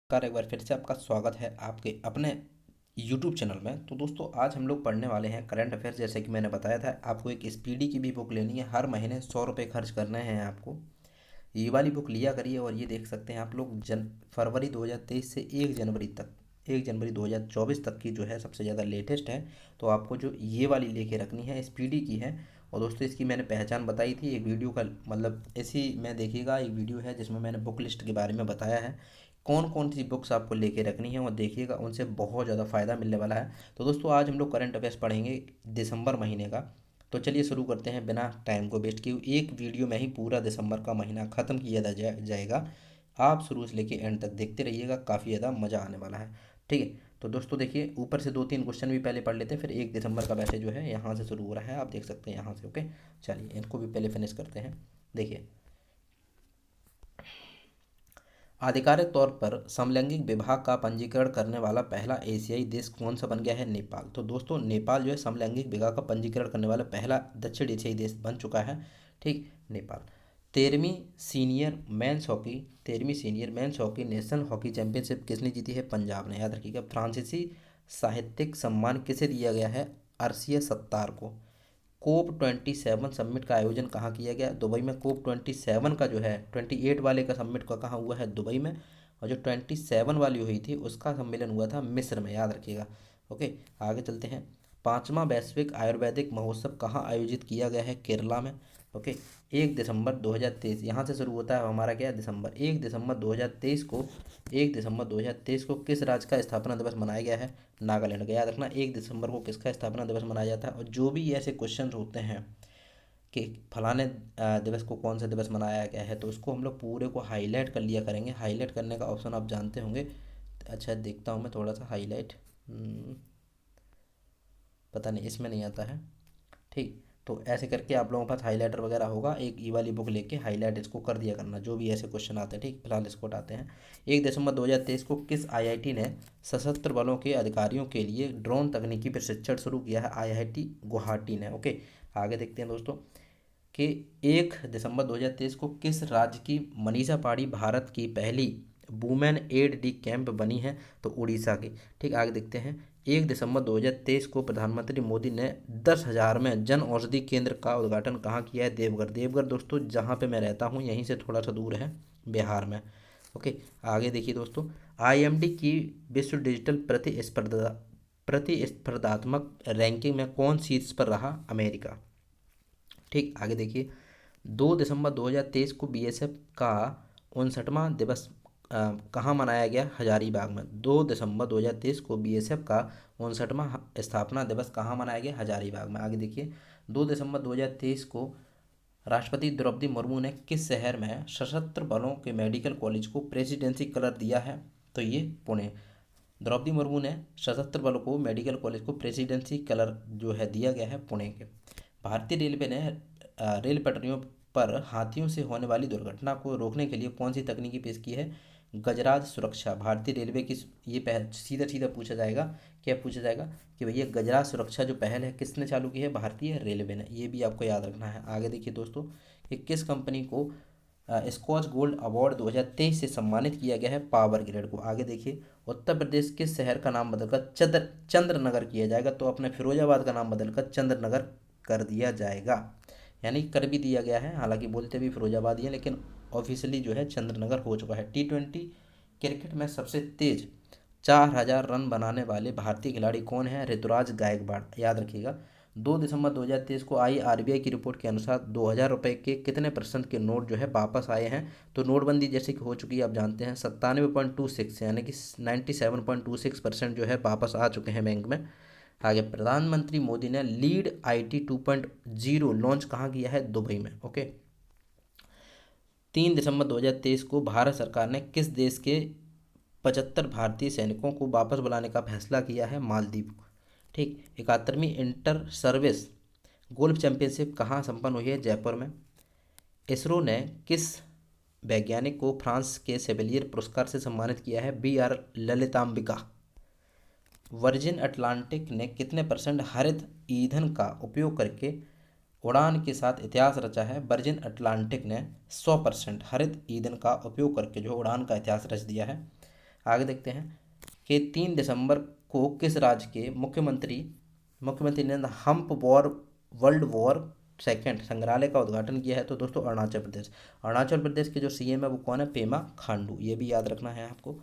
नमस्कार, एक बार फिर से आपका स्वागत है आपके अपने YouTube चैनल में। तो दोस्तों, आज हम लोग पढ़ने वाले हैं करंट अफेयर्स। जैसे कि मैंने बताया था, आपको एक स्पीडी की भी बुक लेनी है। हर महीने 100 रुपये खर्च करने हैं आपको। ये वाली बुक लिया करिए। और ये देख सकते हैं आप लोग, फरवरी 2023 से 1 जनवरी तक, 1 जनवरी 2024 तक की जो है सबसे ज़्यादा लेटेस्ट है। तो आपको जो ये वाली लेके रखनी है, स्पीडी की है। और दोस्तों, इसकी मैंने पहचान बताई थी एक वीडियो का, मतलब इसी में देखिएगा, एक वीडियो है जिसमें मैंने बुक लिस्ट के बारे में बताया है कौन कौन सी बुक्स आपको लेके रखनी है। और देखिएगा, उनसे बहुत ज़्यादा फ़ायदा मिलने वाला है। तो दोस्तों, आज हम लोग करंट अफेयर्स पढ़ेंगे दिसंबर महीने का। तो चलिए शुरू करते हैं बिना टाइम को वेस्ट किए। एक वीडियो में ही पूरा दिसंबर का महीना ख़त्म किया जाएगा। आप शुरू से लेके एंड तक देखते रहिएगा, काफ़ी ज़्यादा मज़ा आने वाला है। ठीक है। तो दोस्तों देखिए, ऊपर से 2-3 क्वेश्चन भी पहले पढ़ लेते हैं, फिर 1 दिसंबर का वैसे जो है यहाँ से शुरू हो रहा है, आप देख सकते हैं यहाँ से। ओके, चलिए इनको भी पहले फिनिश करते हैं। देखिए, आधिकारिक तौर पर समलैंगिक विवाह का पंजीकरण करने वाला पहला एशियाई देश कौन सा बन गया है? नेपाल। तो दोस्तों, नेपाल जो है समलैंगिक विवाह का पंजीकरण करने वाला पहला दक्षिण एशियाई देश बन चुका है। ठीक, नेपाल। तेरहवीं सीनियर मेंस हॉकी 13वीं senior men's hockey national hockey championship किसने जीती है? पंजाब ने। याद रखिएगा। फ्रांसीसी साहित्यिक सम्मान किसे दिया गया है? अरशिया सत्तार को। COP27 समिट का आयोजन कहाँ किया गया? दुबई में। COP27 का जो है 28 वाले का समिट का कहाँ हुआ है? दुबई में। और जो 27 वाली हुई थी उसका सम्मेलन हुआ था मिस्र में। याद रखिएगा। ओके, आगे चलते हैं। पांचवा वैश्विक आयुर्वेदिक महोत्सव कहाँ आयोजित किया गया है? केरला में। ओके, 1 दिसंबर 2023, यहाँ से शुरू होता है हमारा क्या? दिसंबर। 1 दिसंबर 2023 को किस राज्य का स्थापना दिवस मनाया गया है? नागालैंड का। याद रखना, 1 दिसंबर को किसका स्थापना दिवस मनाया जाता है। और जो भी ऐसे क्वेश्चन होते हैं कि फलाने दिवस को कौन सा दिवस मनाया गया है, तो उसको हम लोग पूरे को हाईलाइट कर लिया करेंगे। हाईलाइट करने का ऑप्शन आप जानते होंगे। अच्छा, देखता हूँ मैं थोड़ा सा हाईलाइट। पता नहीं, इसमें नहीं आता है। ठीक, तो ऐसे करके आप लोगों के पास हाईलाइटर वगैरह होगा, एक ई वाली बुक लेके हाईलाइट इसको कर दिया करना, जो भी ऐसे क्वेश्चन आते हैं। ठीक, फिलहाल इसको हटाते हैं। 1 दिसंबर 2023 को किस आईआईटी ने सशस्त्र बलों के अधिकारियों के लिए ड्रोन तकनीकी प्रशिक्षण शुरू किया है? आईआईटी गुवाहाटी ने। ओके, आगे देखते हैं दोस्तों कि 1 दिसंबर 2023 को किस राज्य की मनीषा पाड़ी भारत की पहली वुमेन एड डी कैंप बनी है? तो उड़ीसा की। ठीक, आगे देखते हैं। 1 दिसंबर 2023 को प्रधानमंत्री मोदी ने 10,000 में जन औषधि केंद्र का उद्घाटन कहाँ किया है? देवघर। देवघर दोस्तों, जहाँ पे मैं रहता हूँ यहीं से थोड़ा सा दूर है, बिहार में। ओके, आगे देखिए दोस्तों। आईएमडी की विश्व डिजिटल प्रतिस्पर्धात्मक रैंकिंग में कौन शीर्ष पर रहा? अमेरिका। ठीक, आगे देखिए। 2 दिसंबर 2023 को बीएसएफ का 59वां दिवस कहाँ मनाया गया? हजारीबाग में। 2 दिसंबर 2023 को बीएसएफ का 59वां स्थापना दिवस कहाँ मनाया गया? हजारीबाग में। आगे देखिए। 2 दिसंबर 2023 को राष्ट्रपति द्रौपदी मुर्मू ने किस शहर में सशस्त्र बलों के मेडिकल कॉलेज को प्रेसिडेंसी कलर दिया है? तो ये पुणे। द्रौपदी मुर्मू ने सशस्त्र बलों को मेडिकल कॉलेज को प्रेसिडेंसी कलर जो है दिया गया है पुणे के। भारतीय रेलवे ने रेल पटरियों पर हाथियों से होने वाली दुर्घटना को रोकने के लिए कौन सी तकनीकी पेश की है? गजराज सुरक्षा। भारतीय रेलवे की ये पहल, सीधा सीधा पूछा जाएगा। क्या पूछा जाएगा कि भैया गजराज सुरक्षा जो पहल है किसने चालू की है? भारतीय रेलवे ने। ये भी आपको याद रखना है। आगे देखिए दोस्तों कि किस कंपनी को स्कॉच गोल्ड अवार्ड 2023 से सम्मानित किया गया है? पावर ग्रिड को। आगे देखिए। उत्तर प्रदेश के शहर का नाम बदलकर चंद्रनगर किया जाएगा। तो अपने फिरोजाबाद का नाम बदलकर चंद्रनगर कर दिया जाएगा। यानी कर भी दिया गया है, हालांकि बोलते भी फिरोजाबाद ही है, लेकिन ऑफिशियली जो है चंद्रनगर हो चुका है। T20 क्रिकेट में सबसे तेज 4,000 रन बनाने वाले भारतीय खिलाड़ी कौन है? ऋतुराज गायकवाड़। याद रखिएगा। 2 दिसंबर 2023 को आई आरबीआई की रिपोर्ट के अनुसार 2,000 रुपये के कितने परसेंट के नोट जो है वापस आए हैं? तो नोटबंदी जैसे कि हो चुकी है, आप जानते हैं 97.26, यानी कि 97.26% जो है वापस आ चुके हैं बैंक में। आगे, प्रधानमंत्री मोदी ने लीड आईटी 2.0 लॉन्च कहाँ किया है? दुबई में। ओके, 3 दिसंबर 2023 को भारत सरकार ने किस देश के 75 भारतीय सैनिकों को वापस बुलाने का फैसला किया है? मालदीव। ठीक, 71वीं इंटर सर्विस गोल्फ चैंपियनशिप कहाँ संपन्न हुई है? जयपुर में। इसरो ने किस वैज्ञानिक को फ्रांस के सेविलियर पुरस्कार से सम्मानित किया है? BR ललितांबिका। वर्जिन अटलांटिक ने कितने परसेंट हरित ईंधन का उपयोग करके उड़ान के साथ इतिहास रचा है? वर्जिन अटलांटिक ने 100% हरित ईंधन का उपयोग करके जो उड़ान का इतिहास रच दिया है। आगे देखते हैं कि 3 दिसंबर को किस राज्य के मुख्यमंत्री ने hump war world war second संग्रहालय का उद्घाटन किया है? तो दोस्तों अरुणाचल प्रदेश। अरुणाचल प्रदेश के जो सीएम है वो कौन है? पेमा खांडू, ये भी याद रखना है आपको।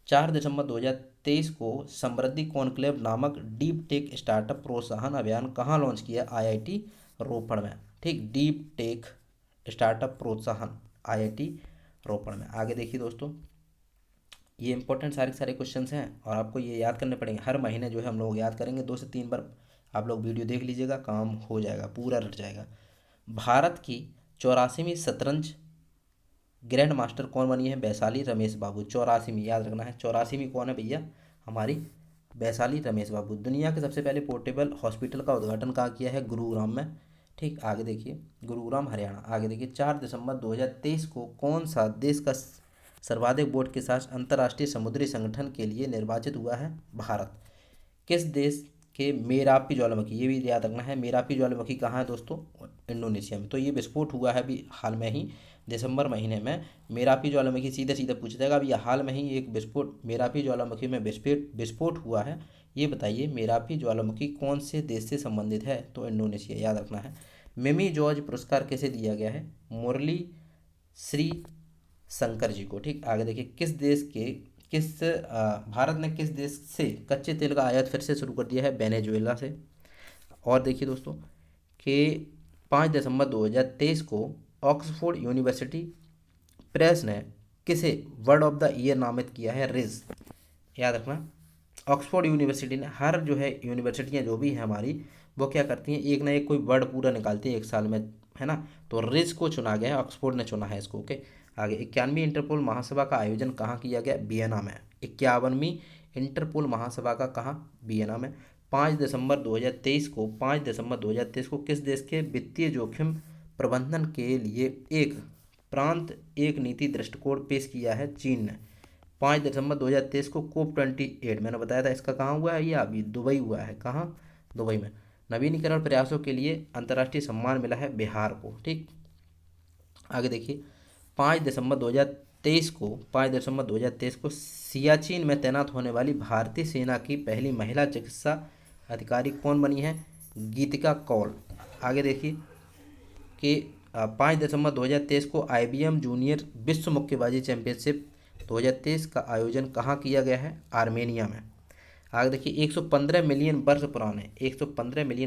4 दिसंबर 2023 को समृद्धि कॉन्क्लेव नामक डीप टेक स्टार्टअप प्रोत्साहन अभियान कहाँ लॉन्च किया? आईआईटी रोपड़ में। ठीक, डीप टेक स्टार्टअप प्रोत्साहन आईआईटी रोपड़ में। आगे देखिए दोस्तों, ये इंपॉर्टेंट सारे सारे क्वेश्चंस हैं और आपको ये याद करने पड़ेंगे। हर महीने जो है हम लोग याद करेंगे, 2 से 3 बार आप लोग वीडियो देख लीजिएगा, काम हो जाएगा, पूरा रट जाएगा। भारत की 84वीं शतरंज ग्रैंड मास्टर कौन बनी है? वैशाली रमेश बाबू। 84वीं याद रखना है, 84वीं कौन है भैया? हमारी वैशाली रमेश बाबू। दुनिया के सबसे पहले पोर्टेबल हॉस्पिटल का उद्घाटन कहाँ किया है? गुरुग्राम में। ठीक, आगे देखिए, गुरुग्राम हरियाणा। आगे देखिए, 4 दिसंबर 2023 को कौन सा देश का सर्वाधिक वोट के साथ अंतर्राष्ट्रीय समुद्री संगठन के लिए निर्वाचित हुआ है? भारत। किस देश के मेरापी ज्वालामुखी, ये भी याद रखना है, मेरापी ज्वालामुखी कहाँ है दोस्तों? इंडोनेशिया में। तो ये विस्फोट हुआ है अभी हाल में ही, दिसंबर महीने में। मेरापी ज्वालामुखी सीधे सीधे पूछा जाएगा। अभी हाल में ही एक विस्फोट मेरापी ज्वालामुखी में विस्फोट हुआ है। ये बताइए मेरापी ज्वालामुखी कौन से देश से संबंधित है? तो इंडोनेशिया, याद रखना है। मिमी जॉर्ज पुरस्कार किसे दिया गया है? मुरली श्री शंकर जी को। ठीक, आगे देखिए, भारत ने किस देश से कच्चे तेल का आयात फिर से शुरू कर दिया है? वेनेजुएला से। और देखिए दोस्तों कि 5 दिसंबर 2023 को ऑक्सफोर्ड यूनिवर्सिटी प्रेस ने किसे वर्ड ऑफ द ईयर नामित किया है? रिज, याद रखना। ऑक्सफोर्ड यूनिवर्सिटी ने, हर जो है यूनिवर्सिटियाँ जो भी हैं हमारी, वो क्या करती हैं, एक ना एक कोई वर्ड पूरा निकालती है एक साल में, है ना। तो रिज को चुना गया है, ऑक्सफोर्ड ने चुना है इसको। ओके, आगे 91वीं इंटरपोल महासभा का आयोजन कहाँ किया गया? वियना में। 51वीं इंटरपोल महासभा का कहाँ? वियना में। 5 दिसंबर 2023 को किस देश के वित्तीय जोखिम प्रबंधन के लिए एक प्रांत एक नीति दृष्टिकोण पेश किया है? चीन ने। 5 दिसंबर 2023 को COP28, मैंने बताया था इसका कहाँ हुआ है? ये अभी दुबई हुआ है। कहाँ? दुबई में। नवीनीकरण प्रयासों के लिए अंतर्राष्ट्रीय सम्मान मिला है बिहार को। ठीक, आगे देखिए, 5 दिसंबर 2023 को सियाचिन में तैनात होने वाली भारतीय सेना की पहली महिला चिकित्सा अधिकारी कौन बनी है? गीतिका कौल। आगे देखिए कि 5 दिसंबर 2023 को IBM जूनियर विश्व मुक्केबाजी चैंपियनशिप 2023 का आयोजन कहाँ किया गया है? आर्मेनिया में। आगे देखिए, 115 मिलियन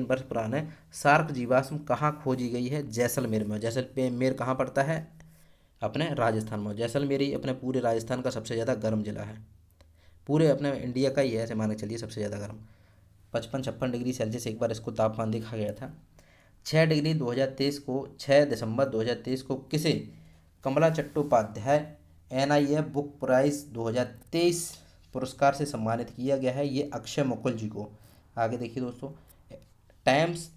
वर्ष पुराने सार्क जीवाश्म कहाँ खोजी गई है? जैसलमेर में। जैसलमेर कहाँ पड़ता है? अपने राजस्थान में। जैसलमेर ही अपने पूरे राजस्थान का सबसे ज़्यादा गर्म जिला है, पूरे अपने इंडिया का ही है, ऐसे मान के चलिए सबसे ज़्यादा गर्म। 55-56 डिग्री सेल्सियस एक बार इसको तापमान देखा गया था। 6 दिसंबर 2023 को किसे कमला चट्टोपाध्याय NIF बुक प्राइज़ 2023 पुरस्कार से सम्मानित किया गया है? ये अक्षय मुकुल जी को। आगे देखिए दोस्तों, times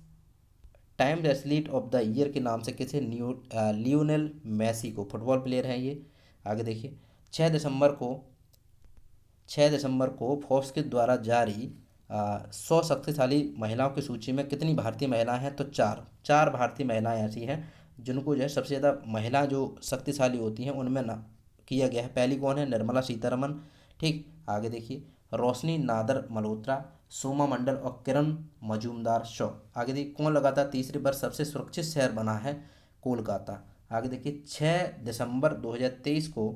athlete of the year के नाम से किसे? लियोनेल मेसी को, फुटबॉल प्लेयर हैं ये। आगे देखिए, 6 दिसंबर को 6 दिसंबर को फोर्ब्स के द्वारा जारी 100 शक्तिशाली महिलाओं की सूची में कितनी भारतीय महिलाएं हैं? तो चार भारतीय महिलाएं ऐसी हैं जिनको जो है सबसे ज़्यादा महिला जो शक्तिशाली होती हैं उनमें ना किया गया है। पहली कौन है? निर्मला सीतारमन। ठीक, आगे देखिए, रोशनी नादर मल्होत्रा, सोमा मंडल और किरण मजूमदार शॉ। आगे देखिए, कौन लगातार तीसरी बार सबसे सुरक्षित शहर बना है? कोलकाता। आगे देखिए, 6 दिसंबर 2023 को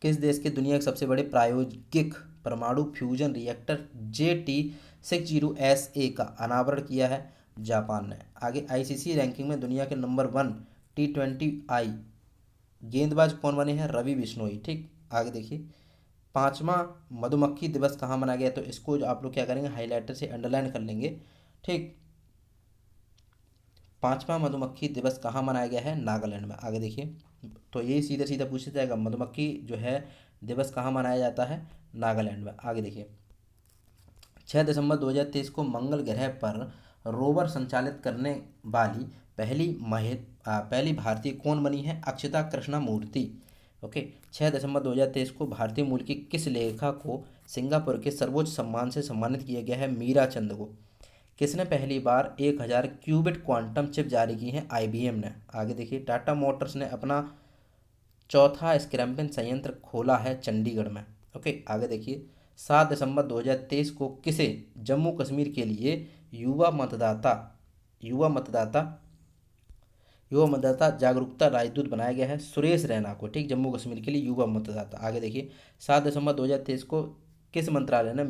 किस देश के दुनिया के सबसे बड़े प्रायोगिक परमाणु फ्यूजन रिएक्टर JT60SA का अनावरण किया है? जापान ने। आगे ICC रैंकिंग में दुनिया के नंबर 1 T20I गेंदबाज कौन बने हैं? रवि बिश्नोई। ठीक, आगे देखिए, 5वां मधुमक्खी दिवस कहाँ मनाया गया? तो इसको जो आप लोग क्या करेंगे, हाईलाइटर से अंडरलाइन कर लेंगे। ठीक, 5वां मधुमक्खी दिवस कहाँ मनाया गया है? नागालैंड में। आगे देखिए, तो यही सीधा सीधा पूछा जाएगा, मधुमक्खी जो है दिवस कहाँ मनाया जाता है? नागालैंड में। आगे देखिए, 6 दिसंबर 2023 को मंगल ग्रह पर रोवर संचालित करने वाली पहली भारतीय कौन बनी है? अक्षता कृष्णमूर्ति। ओके, 6 दिसंबर 2023 को भारतीय मूल की किस लेखा को सिंगापुर के सर्वोच्च सम्मान से सम्मानित किया गया है? मीरा चंद को। किसने पहली बार 1000 क्यूबिट क्वांटम चिप जारी की है? IBM ने। आगे देखिए, टाटा मोटर्स ने अपना चौथा स्क्रैम्पन संयंत्र खोला है चंडीगढ़ में। ओके, आगे देखिए 7 दिसंबर 2023 को किसे जम्मू कश्मीर के लिए युवा मतदाता युवा मतदाता युवा मतदाता जागरूकता राजदूत बनाया गया है? सुरेश रैना को। ठीक, जम्मू कश्मीर के लिए युवा मतदाता। आगे देखिए 7 दिसंबर 2023 को किस मंत्रालय ने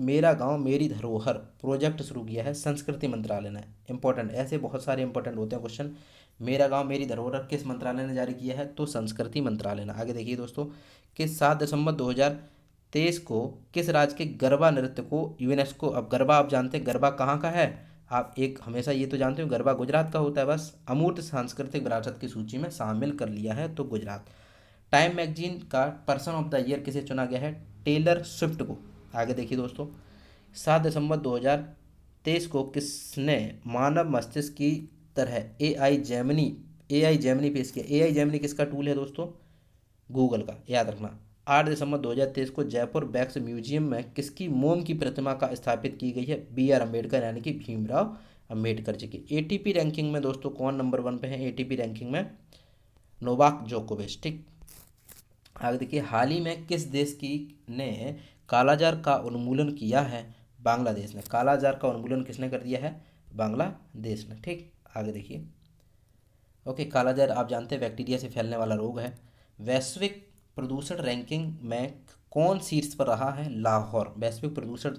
मेरा गांव मेरी धरोहर प्रोजेक्ट शुरू किया है? संस्कृति मंत्रालय ने। इंपॉर्टेंट, ऐसे बहुत सारे इंपॉर्टेंट होते हैं क्वेश्चन। मेरा गांव मेरी धरोहर किस मंत्रालय ने जारी किया है? तो संस्कृति मंत्रालय ने। आगे देखिए दोस्तों कि 7 दिसंबर 2023 को किस राज्य के गरबा नृत्य को यूनेस्को, अब गरबा आप जानते हैं गरबा कहाँ का है, आप एक हमेशा ये तो जानते हो गरबा गुजरात का होता है, बस अमूर्त सांस्कृतिक विरासत की सूची में शामिल कर लिया है तो गुजरात। टाइम मैगजीन का पर्सन ऑफ द ईयर किसे चुना गया है? टेलर स्विफ्ट को। आगे देखिए दोस्तों 7 दिसंबर 2023 को किसने मानव मस्तिष्क की तरह एआई जेमिनी पेश किया? एआई जेमिनी किसका टूल है दोस्तों? गूगल का, याद रखना। 8 दिसंबर 2023 को जयपुर वैक्स म्यूजियम में किसकी मोम की प्रतिमा का स्थापित की गई है? बी आर अम्बेडकर यानी कि भीमराव अम्बेडकर जी की। एटीपी रैंकिंग में दोस्तों कौन नंबर 1 पे है? एटीपी रैंकिंग में नोवाक जोकोविच। ठीक, आगे देखिए हाल ही में किस देश की ने कालाजार का उन्मूलन किया है? बांग्लादेश ने। कालाजार का उन्मूलन किसने कर दिया है? बांग्लादेश ने। ठीक, आगे देखिए ओके, कालाजार आप जानते हैं बैक्टीरिया से फैलने वाला रोग है। वैश्विक प्रदूषण रैंकिंग में कौन शीर्ष पर रहा है? लाहौर। वैश्विक प्रदूषण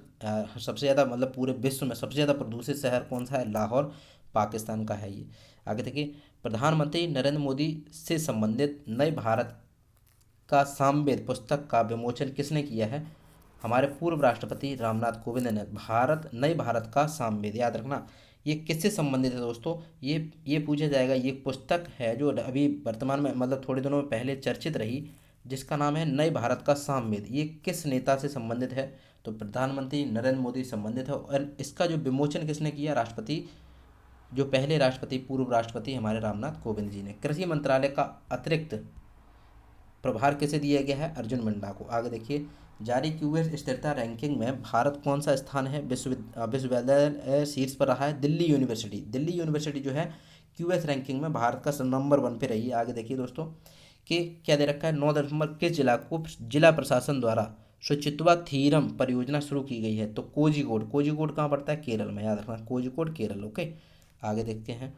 सबसे ज़्यादा मतलब पूरे विश्व में सबसे ज़्यादा प्रदूषित शहर कौन सा है? लाहौर, पाकिस्तान का है ये। आगे देखिए प्रधानमंत्री नरेंद्र मोदी से संबंधित नए भारत का सामवेद पुस्तक का विमोचन किसने किया है? हमारे पूर्व राष्ट्रपति रामनाथ कोविंद ने। नए भारत का सामवेद, याद रखना ये किससे संबंधित है दोस्तों? ये पूछा जाएगा। ये पुस्तक है जो अभी वर्तमान में मतलब थोड़े दिनों में पहले चर्चित रही, जिसका नाम है नए भारत का सामवेद। ये किस नेता से संबंधित है? तो प्रधानमंत्री नरेंद्र मोदी संबंधित है। और इसका जो विमोचन किसने किया? राष्ट्रपति, जो पहले राष्ट्रपति पूर्व राष्ट्रपति हमारे रामनाथ कोविंद जी ने। कृषि मंत्रालय का अतिरिक्त प्रभार किसे दिया गया है? अर्जुन मुंडा को। आगे देखिए जारी क्यूएस स्थिरता रैंकिंग में भारत कौन सा स्थान है? विश्वविद्यालय शीर्ष पर रहा है दिल्ली यूनिवर्सिटी। दिल्ली यूनिवर्सिटी जो है क्यूएस रैंकिंग में भारत का नंबर 1 पे रही है। आगे देखिए दोस्तों कि क्या दे रखा है? 9 दिसंबर किस जिला को जिला प्रशासन द्वारा शुचित्वा थीरम परियोजना शुरू की गई है? तो कोझिकोड। कोझिकोड कहाँ पड़ता है? केरल में, याद रखना कोझिकोड केरल। ओके, आगे देखते हैं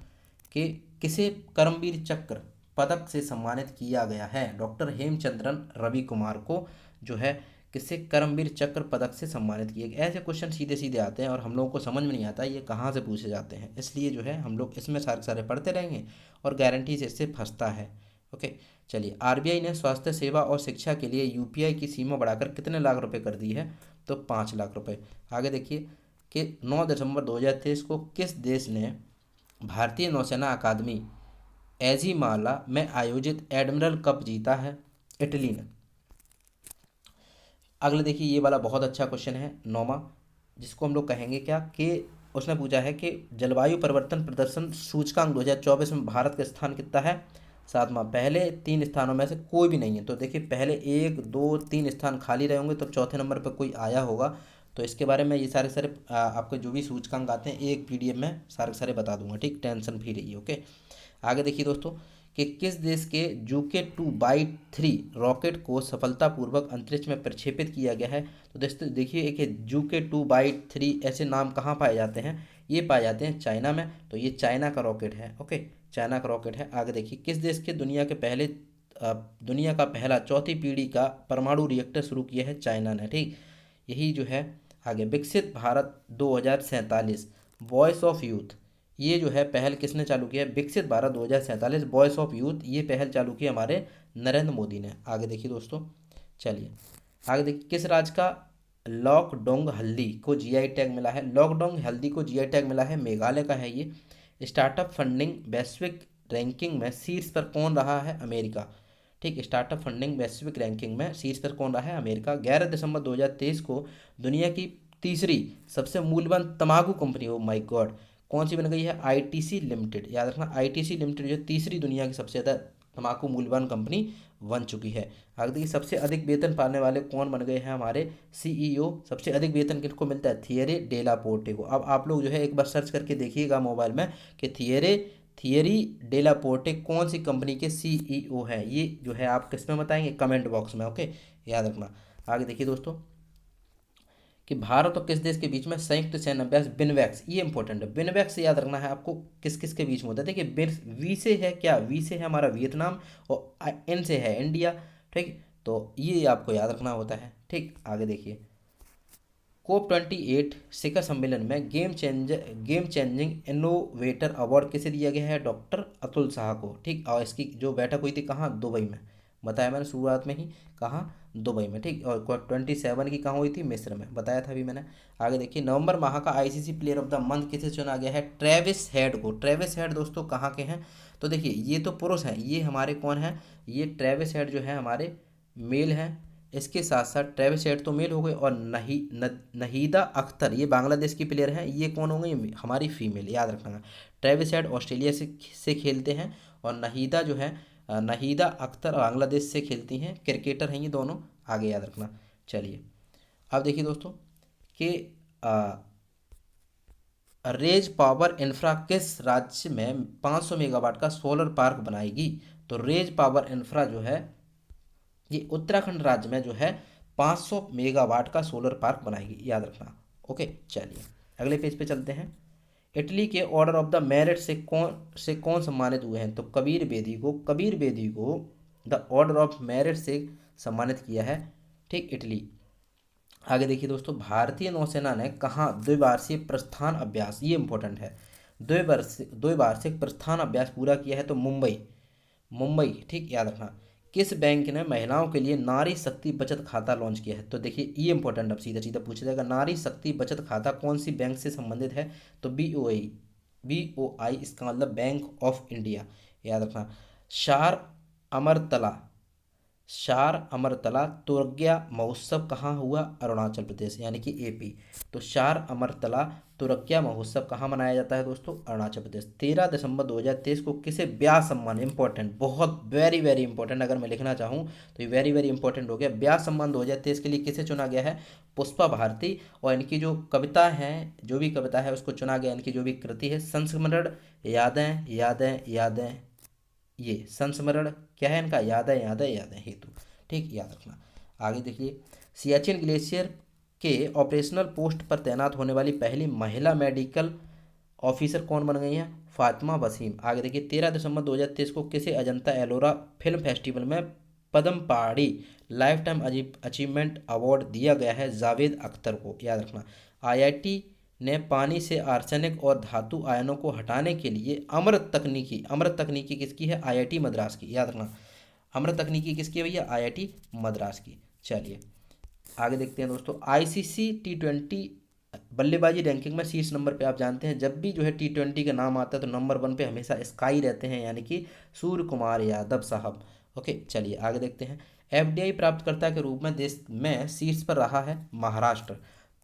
कि किसे करमवीर चक्र पदक से सम्मानित किया गया है? डॉक्टर हेमचंद्रन रवि कुमार को जो है किसे करमवीर चक्र पदक से सम्मानित किया गया। ऐसे क्वेश्चन सीधे सीधे आते हैं और हम लोगों को समझ में नहीं आता ये कहाँ से पूछे जाते हैं, इसलिए जो है हम लोग इसमें सारे सारे पढ़ते रहेंगे और गारंटी से इससे फंसता है। ओके, चलिए आरबीआई ने स्वास्थ्य सेवा और शिक्षा के लिए यूपीआई की सीमा बढ़ाकर कितने लाख रुपए कर दी है? तो 5 लाख रुपए। आगे देखिए कि 9 दिसंबर 2023 को किस देश ने भारतीय नौसेना अकादमी एजीमाला में आयोजित एडमिरल कप जीता है? इटली ने। अगले देखिए ये वाला बहुत अच्छा क्वेश्चन है 9वां, जिसको हम लोग कहेंगे क्या कि उसने पूछा है कि जलवायु परिवर्तन प्रदर्शन सूचकांक 2024 में भारत का स्थान कितना है? 7वां। पहले 3 स्थानों में से कोई भी नहीं है। तो देखिए पहले 1 2 3 स्थान खाली रहे होंगे, तो चौथे नंबर पर कोई आया होगा। तो इसके बारे में ये सारे सारे आपके जो भी सूचकांक आते हैं एक पीडीएफ में सारे सारे बता दूंगा। ठीक, टेंशन फ्री रहिए। ओके, आगे देखिए दोस्तों कि किस देश के Juke 2x3 रॉकेट को सफलतापूर्वक अंतरिक्ष में प्रक्षेपित किया गया है? तो दोस्तों देखिए एक Juke 2x3 ऐसे नाम कहाँ पाए जाते हैं? ये पाए जाते हैं चाइना में। तो ये चाइना का रॉकेट है। ओके, चाइना का रॉकेट है। आगे देखिए किस देश के दुनिया का पहला चौथी पीढ़ी का परमाणु रिएक्टर शुरू किया है? चाइना ने। ठीक, यही जो है आगे विकसित भारत 2047 वॉइस ऑफ यूथ, ये जो है पहल किसने चालू किया है? विकसित भारत 2047 वॉइस ऑफ यूथ, ये पहल चालू की हमारे नरेंद्र मोदी ने। आगे देखिए दोस्तों, चलिए आगे देखिए किस राज्य का लॉकडोंग हल्दी को जीआई टैग मिला है? लॉकडोंग हल्दी को जीआई टैग मिला है, मेघालय का है ये। स्टार्टअप फंडिंग वैश्विक रैंकिंग में शीर्ष पर कौन रहा है? अमेरिका। ठीक, स्टार्टअप फंडिंग वैश्विक रैंकिंग में शीर्ष पर कौन रहा है? अमेरिका। 11 दिसंबर 2023 को दुनिया की तीसरी सबसे मूल्यवान तंबाकू कंपनी, ओ माय गॉड, कौन सी बन गई है? ITC limited. याद रखना आईटीसी लिमिटेड जो तीसरी दुनिया की सबसे ज़्यादा तंबाकू मूल्यवान कंपनी बन चुकी है। आगे देखिए सबसे अधिक वेतन पाने वाले कौन बन गए हैं? हमारे सीईओ। सबसे अधिक वेतन किसको मिलता है? थिएरे डेला पोर्टे को। अब आप लोग जो है एक बार सर्च करके देखिएगा मोबाइल में कि थिएरे थियरी डेलापोर्टे कौन सी कंपनी के सीईओ हैं? ये जो है आप किस में बताएंगे? कमेंट बॉक्स में। ओके, याद रखना। आगे देखिए दोस्तों कि भारत और किस देश के बीच में संयुक्त सैन्य अभ्यास बिनवैक्स, ये इंपॉर्टेंट है। बिनवैक्स याद रखना है आपको, किस किस के बीच में होता है। देखिए वी से है क्या? वी से है हमारा वियतनाम और एन से है इंडिया। ठीक, तो ये आपको याद रखना होता है। ठीक, आगे देखिए COP28 शिखर सम्मेलन में गेम चेंजिंग इनोवेटर अवार्ड किसे दिया गया है? डॉक्टर अतुल शाह को। ठीक, और इसकी जो बैठक हुई थी कहाँ? दुबई में। बताया मैंने शुरुआत में ही, कहाँ? दुबई में। ठीक, और COP27 की कहाँ हुई थी? मिस्र में, बताया था अभी मैंने। आगे देखिए नवंबर माह का ICC player of the month किसे चुना गया है? ट्रेविस हेड को। ट्रेविस हेड दोस्तों कहाँ के हैं? तो देखिए ये तो पुरुष हैं, ये हमारे कौन है? ये ट्रेविस हेड जो है हमारे मेल हैं। इसके साथ साथ ट्रेविस हेड तो मेल हो गए, और नहीदा अख्तर ये बांग्लादेश की प्लेयर हैं। ये कौन हो गई? हमारी फीमेल, याद रखना। ट्रेविस हेड ऑस्ट्रेलिया से खेलते हैं, और नहीदा जो है नहीदा अख्तर बांग्लादेश से खेलती हैं। क्रिकेटर हैं ये दोनों, आगे याद रखना। चलिए अब देखिए दोस्तों कि रेज पावर इंफ्रा किस राज्य में 500 मेगावाट का सोलर पार्क बनाएगी? तो रेज पावर इंफ्रा जो है ये उत्तराखंड राज्य में जो है 500 मेगावाट का सोलर पार्क बनाएगी, याद रखना। ओके, चलिए अगले पेज पे चलते हैं। इटली के ऑर्डर ऑफ द मेरिट से कौन सम्मानित हुए हैं? तो कबीर बेदी को द ऑर्डर ऑफ मेरिट से सम्मानित किया है। ठीक, इटली। आगे देखिए दोस्तों भारतीय नौसेना ने कहाँ द्विवार्षिक प्रस्थान अभ्यास, ये इंपॉर्टेंट है, द्विवार्षिक प्रस्थान अभ्यास पूरा किया है? तो मुंबई। ठीक, याद रखना। किस बैंक ने महिलाओं के लिए नारी शक्ति बचत खाता लॉन्च किया है? तो देखिए ये इंपॉर्टेंट, अब सीधा सीधा पूछा जाएगा, नारी शक्ति बचत खाता कौन सी बैंक से संबंधित है? तो बीओआई, इसका मतलब बैंक ऑफ इंडिया, याद रखना। शार अमरतला शार अमरतला तुरग्या महोत्सव कहाँ हुआ? अरुणाचल प्रदेश, यानी कि एपी। तो शार अमरतला तुरग्या महोत्सव कहाँ मनाया जाता है दोस्तों? अरुणाचल प्रदेश। 13 दिसंबर 2023 को किसे ब्यास सम्मान, इंपॉर्टेंट, बहुत वेरी वेरी इंपॉर्टेंट, अगर मैं लिखना चाहूँ तो ये वेरी वेरी इंपॉर्टेंट हो गया। ब्यास सम्मान 2023 के लिए किसे चुना गया है? पुष्पा भारती, और इनकी जो कविता है, जो भी कविता है उसको चुना गया। इनकी जो भी कृति है संस्मरण यादें यादें यादें, ये संस्मरण क्या है इनका? यादें हेतु। ठीक, याद रखना। आगे देखिए सियाचिन ग्लेशियर के ऑपरेशनल पोस्ट पर तैनात होने वाली पहली महिला मेडिकल ऑफिसर कौन बन गई हैं? फातिमा वसीम। आगे देखिए 13 दिसंबर 2023 को किसे अजंता एलोरा फिल्म फेस्टिवल में पद्म पहाड़ी लाइफ टाइम अचीवमेंट अवार्ड दिया गया है? जावेद अख्तर को, याद रखना। आईआईटी ने पानी से आर्सेनिक और धातु आयनों को हटाने के लिए अमृत तकनीकी किसकी है? आईआईटी मद्रास की, याद रखना। अमृत तकनीकी किसकी है भैया? आईआईटी मद्रास की। चलिए आगे देखते हैं दोस्तों। आईसीसी T20 बल्लेबाजी रैंकिंग में शीर्ष नंबर पे आप जानते हैं, जब भी जो है T20 का नाम आता है तो नंबर 1 पे हमेशा स्काई रहते हैं, यानी कि सूर्य कुमार यादव साहब। ओके, चलिए आगे देखते हैं। एफडीआई प्राप्तकर्ता के रूप में देश में शीर्ष पर रहा है महाराष्ट्र।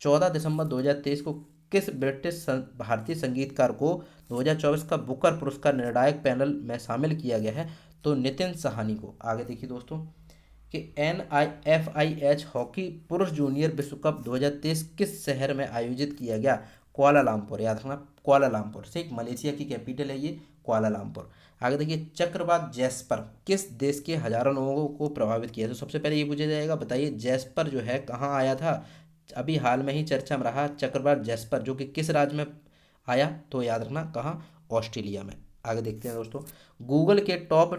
14 दिसंबर 2023 को किस भारतीय संगीतकार को 2024 का बुकर पुरस्कार निर्णायक पैनल में शामिल किया गया है? तो नितिन साहनी को। आगे देखिए दोस्तों कि NIFIH हॉकी पुरुष जूनियर विश्व कप 2023 किस शहर में आयोजित किया गया? कुआलालंपुर, याद रखना, कुआलालंपुर। ठीक, मलेशिया की कैपिटल है ये कुआलालंपुर। आगे देखिए चक्रवात जैस्पर किस देश के हजारों लोगों को प्रभावित किया? तो सबसे पहले ये पूछा जाएगा, बताइए जैस्पर जो है कहाँ आया था? अभी हाल में ही चर्चा में रहा चक्रवात जैस्पर, जो कि किस राज्य में आया? तो याद रखना कहाँ? ऑस्ट्रेलिया में। आगे देखते हैं दोस्तों गूगल के टॉप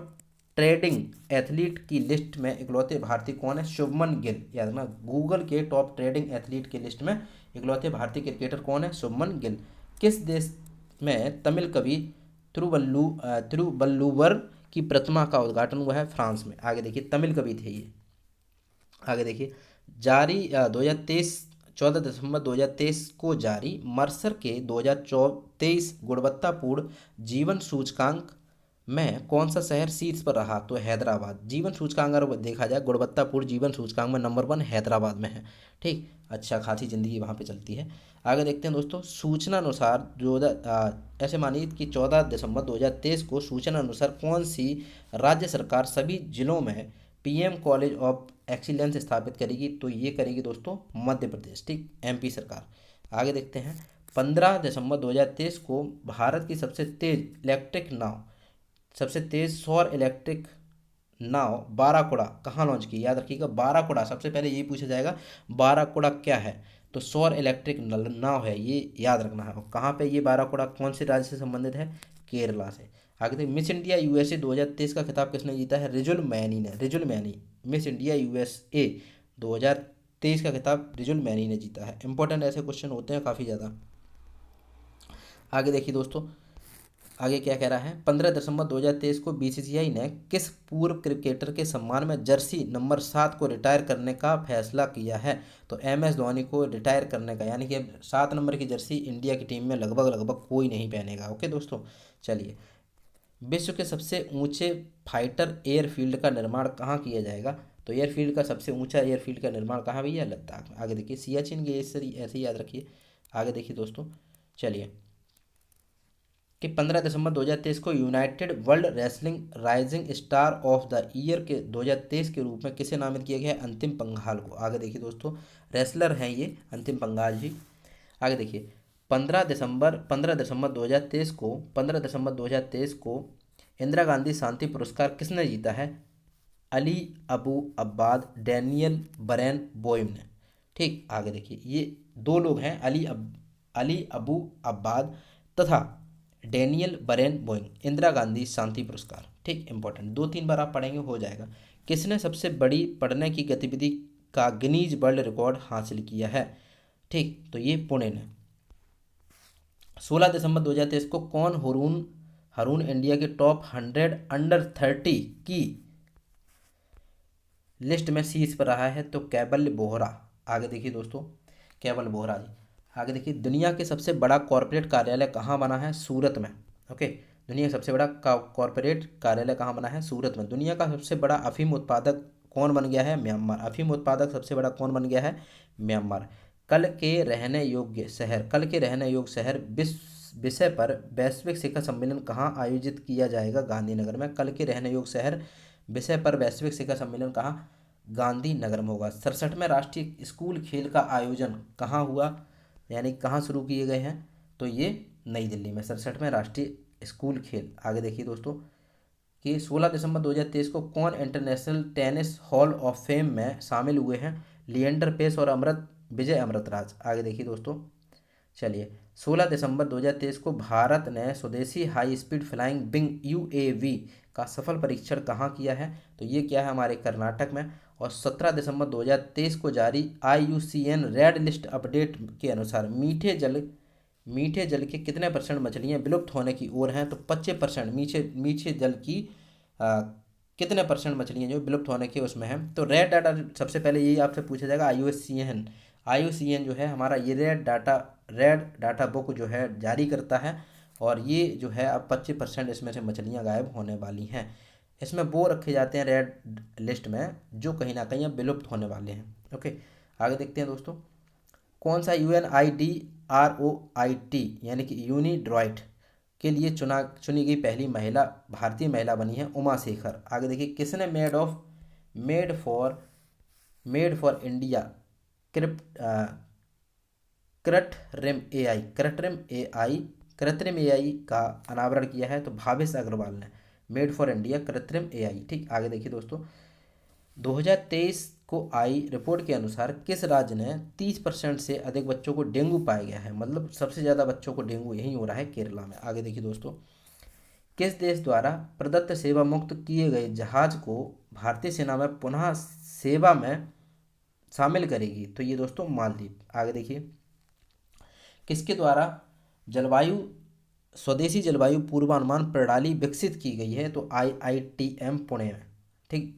ट्रेडिंग एथलीट की लिस्ट में इकलौते भारतीय कौन है? शुभमन गिल, याद रखना। गूगल के टॉप ट्रेडिंग एथलीट की लिस्ट में इकलौते भारतीय क्रिकेटर कौन है? शुभमन गिल। किस देश में तमिल कवि तिरुवल्लुवर की प्रतिमा का उद्घाटन हुआ है? फ्रांस में। आगे देखिए तमिल कवि थे ये। आगे देखिए जारी 2023 14 दिसंबर 2023 को जारी मर्सर के 2023 गुणवत्तापूर्ण जीवन सूचकांक में कौन सा शहर शीर्ष पर रहा? तो हैदराबाद। जीवन सूचकांक अगर देखा जाए गुणवत्तापूर्ण जीवन सूचकांक में नंबर 1 हैदराबाद में है। ठीक, अच्छा खासी ज़िंदगी वहाँ पे चलती है। आगे देखते हैं दोस्तों सूचना अनुसार ऐसे मानिए कि 14 दिसंबर 2023 को सूचना अनुसार कौन सी राज्य सरकार सभी जिलों में PM कॉलेज ऑफ एक्सीलेंस स्थापित करेगी? तो ये करेगी दोस्तों मध्य प्रदेश। ठीक, MP सरकार। आगे देखते हैं 15 दिसंबर 2023 को भारत की सबसे तेज सौर इलेक्ट्रिक नाव बाराकुड़ा कहाँ लॉन्च की? याद रखिएगा, बाराकुड़ा सबसे पहले यही पूछा जाएगा, बाराकुड़ा क्या है? तो सौर इलेक्ट्रिक नाव है, ये याद रखना है। और कहाँ पे ये बाराकुड़ा कौन से राज्य से संबंधित है? केरला से। आगे देखिए, मिस इंडिया यूएसए 2023 का खिताब किसने जीता है? रिजुल मैनी ने। Rijul many, miss India USA 2023 का खिताब रिजुल मैनी ने जीता है। इंपॉर्टेंट ऐसे क्वेश्चन होते हैं काफ़ी ज़्यादा। आगे देखिए दोस्तों, आगे क्या कह रहा है? 15 दिसंबर 2023 को बीसीसीआई ने किस पूर्व क्रिकेटर के सम्मान में जर्सी नंबर 7 को रिटायर करने का फैसला किया है? तो MS धोनी को रिटायर करने का, यानी कि अब 7 नंबर की जर्सी इंडिया की टीम में लगभग कोई नहीं पहनेगा। ओके दोस्तों, चलिए, विश्व के सबसे ऊंचे फाइटर एयरफील्ड का निर्माण कहाँ किया जाएगा? तो एयरफील्ड का सबसे ऊंचा एयरफील्ड का निर्माण कहाँ भैया? लद्दाख में। आगे देखिए, सियाचिन ग्लेशियर, ऐसे ही याद रखिए। आगे देखिए दोस्तों, चलिए, कि 15 दिसंबर 2023 को United world wrestling rising star of the year के 2023 के रूप में किसे नामित किया गया है? अंतिम पंघाल को। आगे देखिए दोस्तों, रेसलर हैं ये अंतिम पंघाल जी। आगे देखिए, 15 दिसंबर 2023 को इंदिरा गांधी शांति पुरस्कार किसने जीता है? Ali Abu Abbad Daniel bran बोइम ने। ठीक, आगे देखिए, ये दो लोग हैं, अली अबू अब्बाद तथा Daniel Barenboim, Indira Gandhi शांति पुरस्कार। ठीक, इंपॉर्टेंट, 2-3 बार आप पढ़ेंगे हो जाएगा। किसने सबसे बड़ी पढ़ने की गतिविधि का गिनीज वर्ल्ड रिकॉर्ड हासिल किया है? ठीक, तो ये पुणे ने। 16 दिसंबर 2023 को कौन हरून हरून इंडिया के टॉप 100 अंडर 30 की लिस्ट में शीर्ष पर रहा है? तो कैबल बोहरा। आगे देखिए दोस्तों, कैबल बोहरा जी। आगे देखिए, दुनिया के सबसे बड़ा कॉरपोरेट कार्यालय कहाँ बना है? सूरत में। ओके, दुनिया का सबसे बड़ा कॉरपोरेट कार्यालय कहाँ बना है? सूरत में। दुनिया का सबसे बड़ा अफीम उत्पादक कौन बन गया है? म्यांमार। अफीम उत्पादक सबसे बड़ा कौन बन गया है? म्यांमार। कल के रहने योग्य शहर विषय पर वैश्विक शिखर सम्मेलन कहाँ आयोजित किया जाएगा? गांधीनगर में। कल के रहने योग्य शहर विषय पर वैश्विक शिखर सम्मेलन कहाँ? गांधीनगर में होगा। 67वें राष्ट्रीय स्कूल खेल का आयोजन कहाँ हुआ, यानी कहाँ शुरू किए गए हैं? तो ये नई दिल्ली में 67वें राष्ट्रीय स्कूल खेल। आगे देखिए दोस्तों, कि 16 दिसंबर 2023 को कौन international tennis hall of fame में शामिल हुए हैं? लिएंडर पेस और विजय अमृतराज। आगे देखिए दोस्तों, चलिए, 16 दिसंबर 2023 को भारत ने स्वदेशी high speed flying wing UAV का सफल परीक्षण कहाँ किया है? तो ये क्या है? हमारे कर्नाटक में। और 17 दिसंबर 2023 को जारी IUCN रेड लिस्ट अपडेट के अनुसार मीठे जल के कितने % मछलियाँ विलुप्त होने की ओर हैं? तो 25%। मीठे जल की कितने % मछलियाँ जो विलुप्त होने के उसमें हैं? तो रेड डाटा सबसे पहले यही आपसे पूछा जाएगा। IUCN जो है हमारा, ये रेड डाटा बुक जो है जारी करता है। और ये जो है अब 25% इसमें से मछलियाँ गायब होने वाली हैं। इसमें वो रखे जाते हैं रेड लिस्ट में जो कहीं ना कहीं अब विलुप्त होने वाले हैं। ओके, आगे देखते हैं दोस्तों, कौन सा UNIDROIT यानी कि यूनिड्रॉइट के लिए चुनी गई पहली भारतीय महिला बनी है? उमा शेखर। आगे देखिए, किसने मेड फॉर इंडिया कृत्रिम AI का अनावरण किया है? तो भावेश अग्रवाल ने। मेड फॉर इंडिया कृत्रिम AI। ठीक, आगे देखिए दोस्तों, 2023 को आई रिपोर्ट के अनुसार किस राज्य ने 30% से अधिक बच्चों को डेंगू पाया गया है? मतलब सबसे ज़्यादा बच्चों को डेंगू यहीं हो रहा है, केरला में। आगे देखिए दोस्तों, किस देश द्वारा प्रदत्त सेवा मुक्त किए गए जहाज को भारतीय सेना में पुनः सेवा में शामिल करेगी? तो ये दोस्तों मालदीव। आगे देखिए, किसके द्वारा स्वदेशी जलवायु पूर्वानुमान प्रणाली विकसित की गई है? तो IITM पुणे में। ठीक,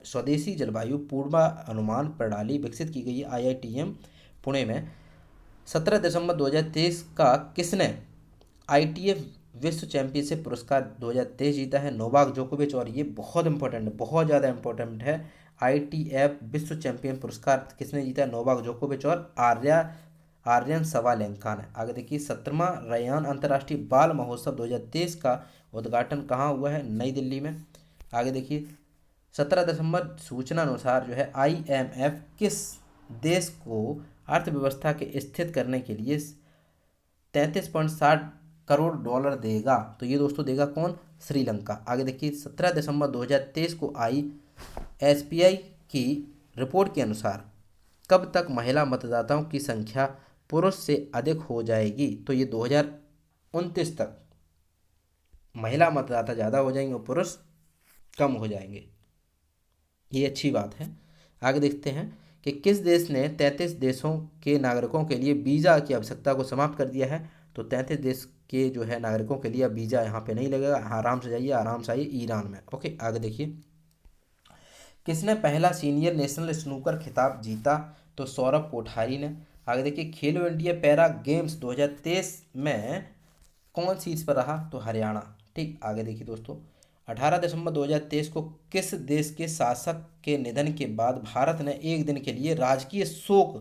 स्वदेशी जलवायु पूर्वानुमान प्रणाली विकसित की गई है IITM पुणे में। 17 दिसंबर 2023 का किसने ITF विश्व चैंपियनशिप पुरस्कार 2023 जीता है? नोवाक जोकोविच। और ये बहुत इंपॉर्टेंट है, बहुत ज़्यादा इंपॉर्टेंट है। ITF विश्व चैंपियन पुरस्कार किसने जीता है? नोवाक जोकोविच और आर्यन सवालेंका ने। आगे देखिए, 17वां रयान अंतर्राष्ट्रीय बाल महोत्सव 2023 का उद्घाटन कहाँ हुआ है? नई दिल्ली में। आगे देखिए, 17 दिसंबर सूचना अनुसार जो है IMF किस देश को अर्थव्यवस्था के स्थिर करने के लिए $33.60 करोड़ देगा। तो ये दोस्तों देगा कौन? श्रीलंका। आगे देखिए 17 दिसंबर 2023 को आई एसपीआई की रिपोर्ट के अनुसार कब तक महिला मतदाताओं की संख्या पुरुष से अधिक हो जाएगी? तो ये 2029 तक महिला मतदाता ज़्यादा हो जाएंगे और पुरुष कम हो जाएंगे। ये अच्छी बात है। आगे देखते हैं कि किस देश ने 33 देशों के नागरिकों के लिए वीज़ा की आवश्यकता को समाप्त कर दिया है? तो 33 देश के जो है नागरिकों के लिए वीज़ा यहाँ पे नहीं लगेगा, आराम से जाइए, आराम से आइए। ईरान में। ओके, आगे देखिए किसने पहला सीनियर नेशनल स्नूकर खिताब जीता? तो सौरभ कोठारी ने। आगे देखिए खेलो इंडिया पैरा गेम्स 2023 में कौन सीट पर रहा? तो हरियाणा। ठीक, आगे देखिए दोस्तों 18 दिसंबर 2023 को किस देश के शासक के निधन के बाद भारत ने एक दिन के लिए राजकीय शोक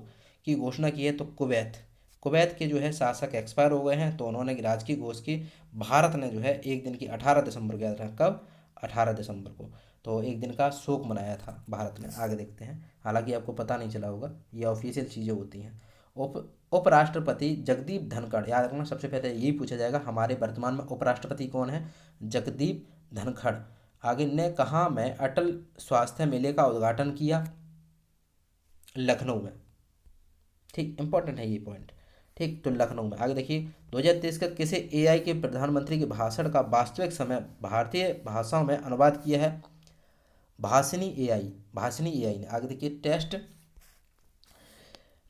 की घोषणा की है? तो कुवैत। कुवैत के जो है शासक एक्सपायर हो गए हैं, तो उन्होंने राजकीय घोषणा की। भारत ने जो है एक दिन की 18 दिसंबर को, याद रखा कब? 18 दिसंबर को। तो एक दिन का शोक मनाया था भारत ने। आगे देखते हैं, हालांकि आपको पता नहीं चला होगा, ये ऑफिशियल चीज़ें होती हैं। उप उपराष्ट्रपति जगदीप धनखड़, याद रखना सबसे पहले यही पूछा जाएगा हमारे वर्तमान में उपराष्ट्रपति कौन है? जगदीप धनखड़। आगे ने कहाँ में अटल स्वास्थ्य मेले का उद्घाटन किया? लखनऊ में। ठीक, इंपॉर्टेंट है ये पॉइंट। ठीक, तो लखनऊ में। आगे देखिए 2023 का किसे एआई के प्रधानमंत्री के भाषण का वास्तविक समय भारतीय भाषाओं में अनुवाद किया है? भाषिनी एआई। भाषिनी एआई ने। आगे देखिए टेस्ट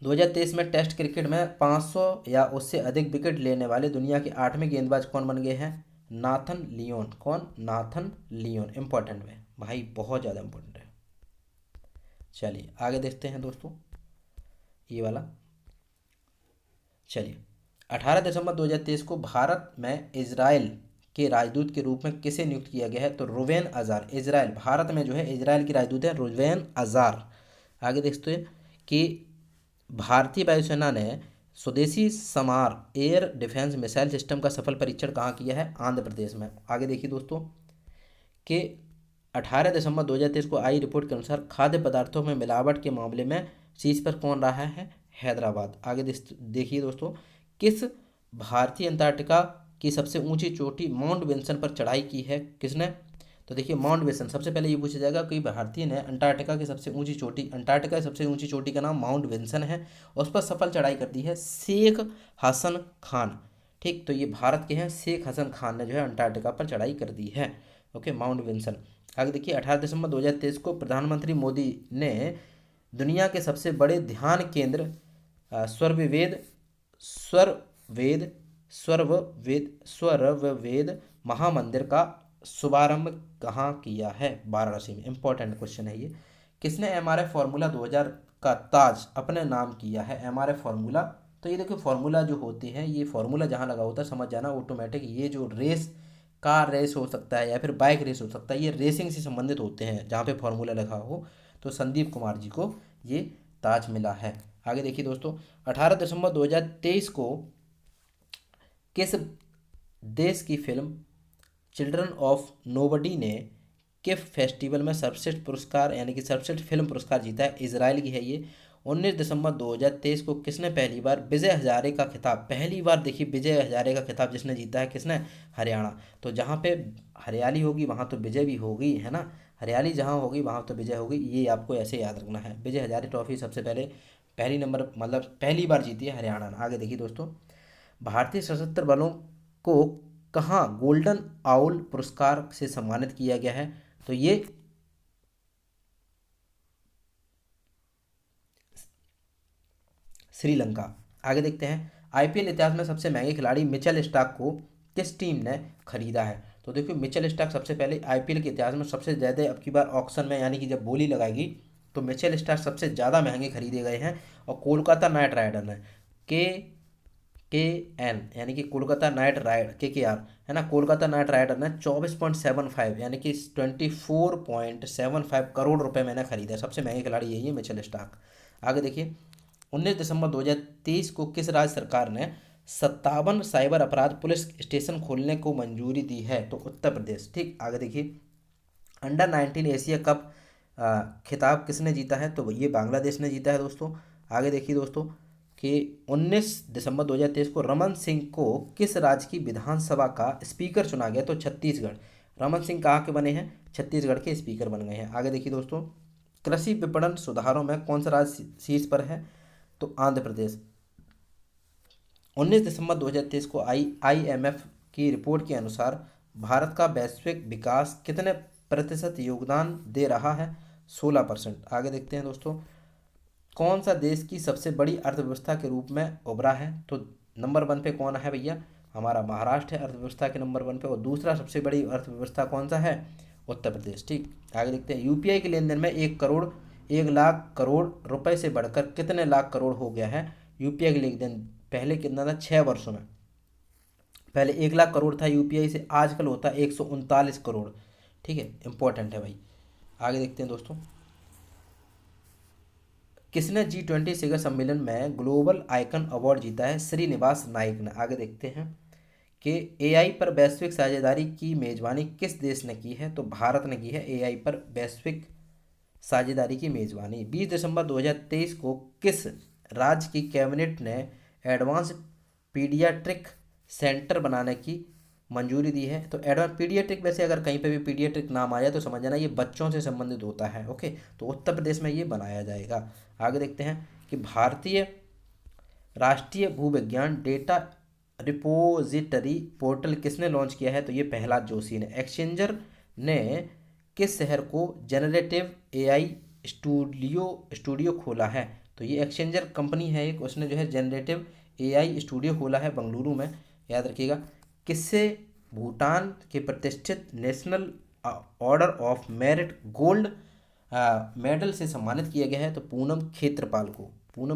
2023 में टेस्ट क्रिकेट में 500 या उससे अधिक विकेट लेने वाले दुनिया के 8वें गेंदबाज कौन बन गए हैं? Nathan Lyon. कौन? Nathan Lyon. इंपॉर्टेंट है भाई, बहुत ज़्यादा इंपॉर्टेंट है। चलिए आगे देखते हैं दोस्तों, ये वाला। चलिए 18 दिसंबर 2023 को भारत में इजराइल के राजदूत के रूप में किसे नियुक्त किया गया है? तो रुवेन अजार। इजराइल, भारत में जो है इजराइल के राजदूत हैं रुवेन अजार। आगे देखते हैं कि भारतीय वायुसेना ने स्वदेशी समार एयर डिफेंस मिसाइल सिस्टम का सफल परीक्षण कहाँ किया है? आंध्र प्रदेश में। आगे देखिए दोस्तों कि 18 दिसंबर 2023 को आई रिपोर्ट के अनुसार खाद्य पदार्थों में मिलावट के मामले में शीर्ष पर कौन रहा है? हैदराबाद। आगे देखिए दोस्तों किस भारतीय अंटार्कटिका की सबसे ऊंची चोटी माउंट विल्सन पर चढ़ाई की है? किसने? तो देखिए माउंट विल्सन, सबसे पहले ये पूछा जाएगा कि भारतीय ने अंटार्कटिका की सबसे ऊंची चोटी, अंटार्कटिका की सबसे ऊंची चोटी का नाम माउंट विल्सन है, उस पर सफल चढ़ाई कर दी है शेख हसन खान। ठीक, तो ये भारत के हैं, शेख हसन खान ने जो है अंटार्कटिका पर चढ़ाई कर दी है। Okay, mount Wilson. आगे देखिए 18 दिसंबर 2023 को प्रधानमंत्री मोदी ने दुनिया के सबसे बड़े ध्यान केंद्र स्वरवेद स्वरवेद स्वरवेद महामंदिर का शुभारंभ कहाँ किया है? वाराणसी में। इंपॉर्टेंट क्वेश्चन है ये। किसने एमआरएफ फार्मूला 2000 का ताज अपने नाम किया है? MRF formula. तो ये देखो फार्मूला जो होते हैं, ये फार्मूला जहाँ लगा होता है समझ जाना ऑटोमेटिक, ये जो रेस, कार रेस हो सकता है या फिर बाइक रेस हो सकता है, ये रेसिंग से संबंधित होते हैं जहाँ पे फार्मूला लगा हो। तो संदीप कुमार जी को ये ताज मिला है। आगे देखिए दोस्तों 18 दिसंबर 2023 को किस देश की फिल्म चिल्ड्रन ऑफ नोबडी ने किफ फेस्टिवल में सर्वश्रेष्ठ पुरस्कार यानी कि सर्वश्रेष्ठ फिल्म पुरस्कार जीता है? इजराइल की है ये। 19 दिसंबर 2023 को किसने पहली बार विजय हजारे का खिताब, पहली बार देखिए विजय हजारे का खिताब जिसने जीता है? किसने? हरियाणा। तो जहाँ पे हरियाली होगी वहाँ तो विजय भी होगी, है ना। हरियाली जहाँ होगी वहाँ तो विजय होगी, ये आपको ऐसे याद रखना है। विजय हजारे ट्रॉफी सबसे पहले पहली नंबर मतलब पहली बार जीती है हरियाणा ने। आगे देखिए दोस्तों भारतीय सशस्त्र बलों को कहाँ गोल्डन आउल पुरस्कार से सम्मानित किया गया है? तो ये श्रीलंका। आगे देखते हैं आईपीएल इतिहास में सबसे महंगे खिलाड़ी मिचेल स्टार्क को किस टीम ने खरीदा है? तो देखिए मिचेल स्टार्क सबसे पहले आईपीएल के इतिहास में सबसे ज़्यादा, अब की बार ऑक्शन में यानी कि जब बोली लगाएगी तो मिचेल स्टार्क सबसे ज़्यादा महंगे खरीदे गए हैं। और कोलकाता नाइट राइडर ने के के एन यानी कि कोलकाता नाइट राइड के आर, है ना, कोलकाता नाइट राइडर ने 24.75 यानी कि 24.75 करोड़ रुपए मैंने खरीदा है। सबसे महंगे खिलाड़ी यही है मिचेल स्टार्क। आगे देखिए 19 दिसंबर 2023 को किस राज्य सरकार ने 57 साइबर अपराध पुलिस स्टेशन खोलने को मंजूरी दी है? तो उत्तर प्रदेश। ठीक, आगे देखिए अंडर 19 एशिया कप खिताब किसने जीता है? तो ये बांग्लादेश ने जीता है दोस्तों। आगे देखिए दोस्तों कि 19 दिसंबर 2023 को रमन सिंह को किस राज्य की विधानसभा का स्पीकर चुना गया? तो छत्तीसगढ़। रमन सिंह कहाँ के बने हैं? छत्तीसगढ़ के स्पीकर बन गए हैं। आगे देखिए दोस्तों, कृषि विपणन सुधारों में कौन सा राज्य शीर्ष पर है? तो आंध्र प्रदेश। 19 दिसंबर 2023 को IIMF की रिपोर्ट के अनुसार भारत का वैश्विक विकास कितने प्रतिशत योगदान दे रहा है? 16%। आगे देखते हैं दोस्तों, कौन सा देश की सबसे बड़ी अर्थव्यवस्था के रूप में उभरा है? तो नंबर 1 पे कौन है भैया? हमारा महाराष्ट्र है अर्थव्यवस्था के नंबर 1 पे। और दूसरा सबसे बड़ी अर्थव्यवस्था कौन सा है? उत्तर प्रदेश। ठीक, आगे देखते हैं, यूपीआई के लेन देन में 1 लाख करोड़ रुपए से बढ़कर कितने लाख करोड़ हो गया है? यूपीआई के लेन देन पहले कितना था? 6 वर्षों में पहले 1 लाख करोड़ था यूपीआई से, आजकल होता है 139 करोड़। ठीक है, इंपॉर्टेंट है भाई। आगे देखते हैं दोस्तों, किसने G20 शिखर सम्मेलन में ग्लोबल आइकन अवार्ड जीता है? श्रीनिवास नाइक ने। आगे देखते हैं कि एआई पर वैश्विक साझेदारी की मेजबानी किस देश ने की है? तो भारत ने की है एआई पर वैश्विक साझेदारी की मेजबानी। 20 दिसंबर 2023 को किस राज्य की कैबिनेट ने एडवांस पीडियाट्रिक सेंटर बनाने की मंजूरी दी है? तो एडवांस पीडियाट्रिक, वैसे अगर कहीं पे भी पीडियाट्रिक नाम आ जाए तो समझ जाना ये बच्चों से संबंधित होता है। ओके, तो उत्तर प्रदेश में ये बनाया जाएगा। आगे देखते हैं कि भारतीय राष्ट्रीय भूविज्ञान डेटा रिपोजिटरी पोर्टल किसने लॉन्च किया है? तो ये प्रहलाद जोशी ने। एक्सचेंजर ने किस शहर को जनरेटिव एआई स्टूडियो खोला है? तो ये एक्सचेंजर कंपनी है एक, उसने जो है जनरेटिव एआई स्टूडियो खोला है बेंगलुरु में, याद रखिएगा। किससे भूटान के प्रतिष्ठित national order of merit gold medal से सम्मानित किया गया है? तो पूनम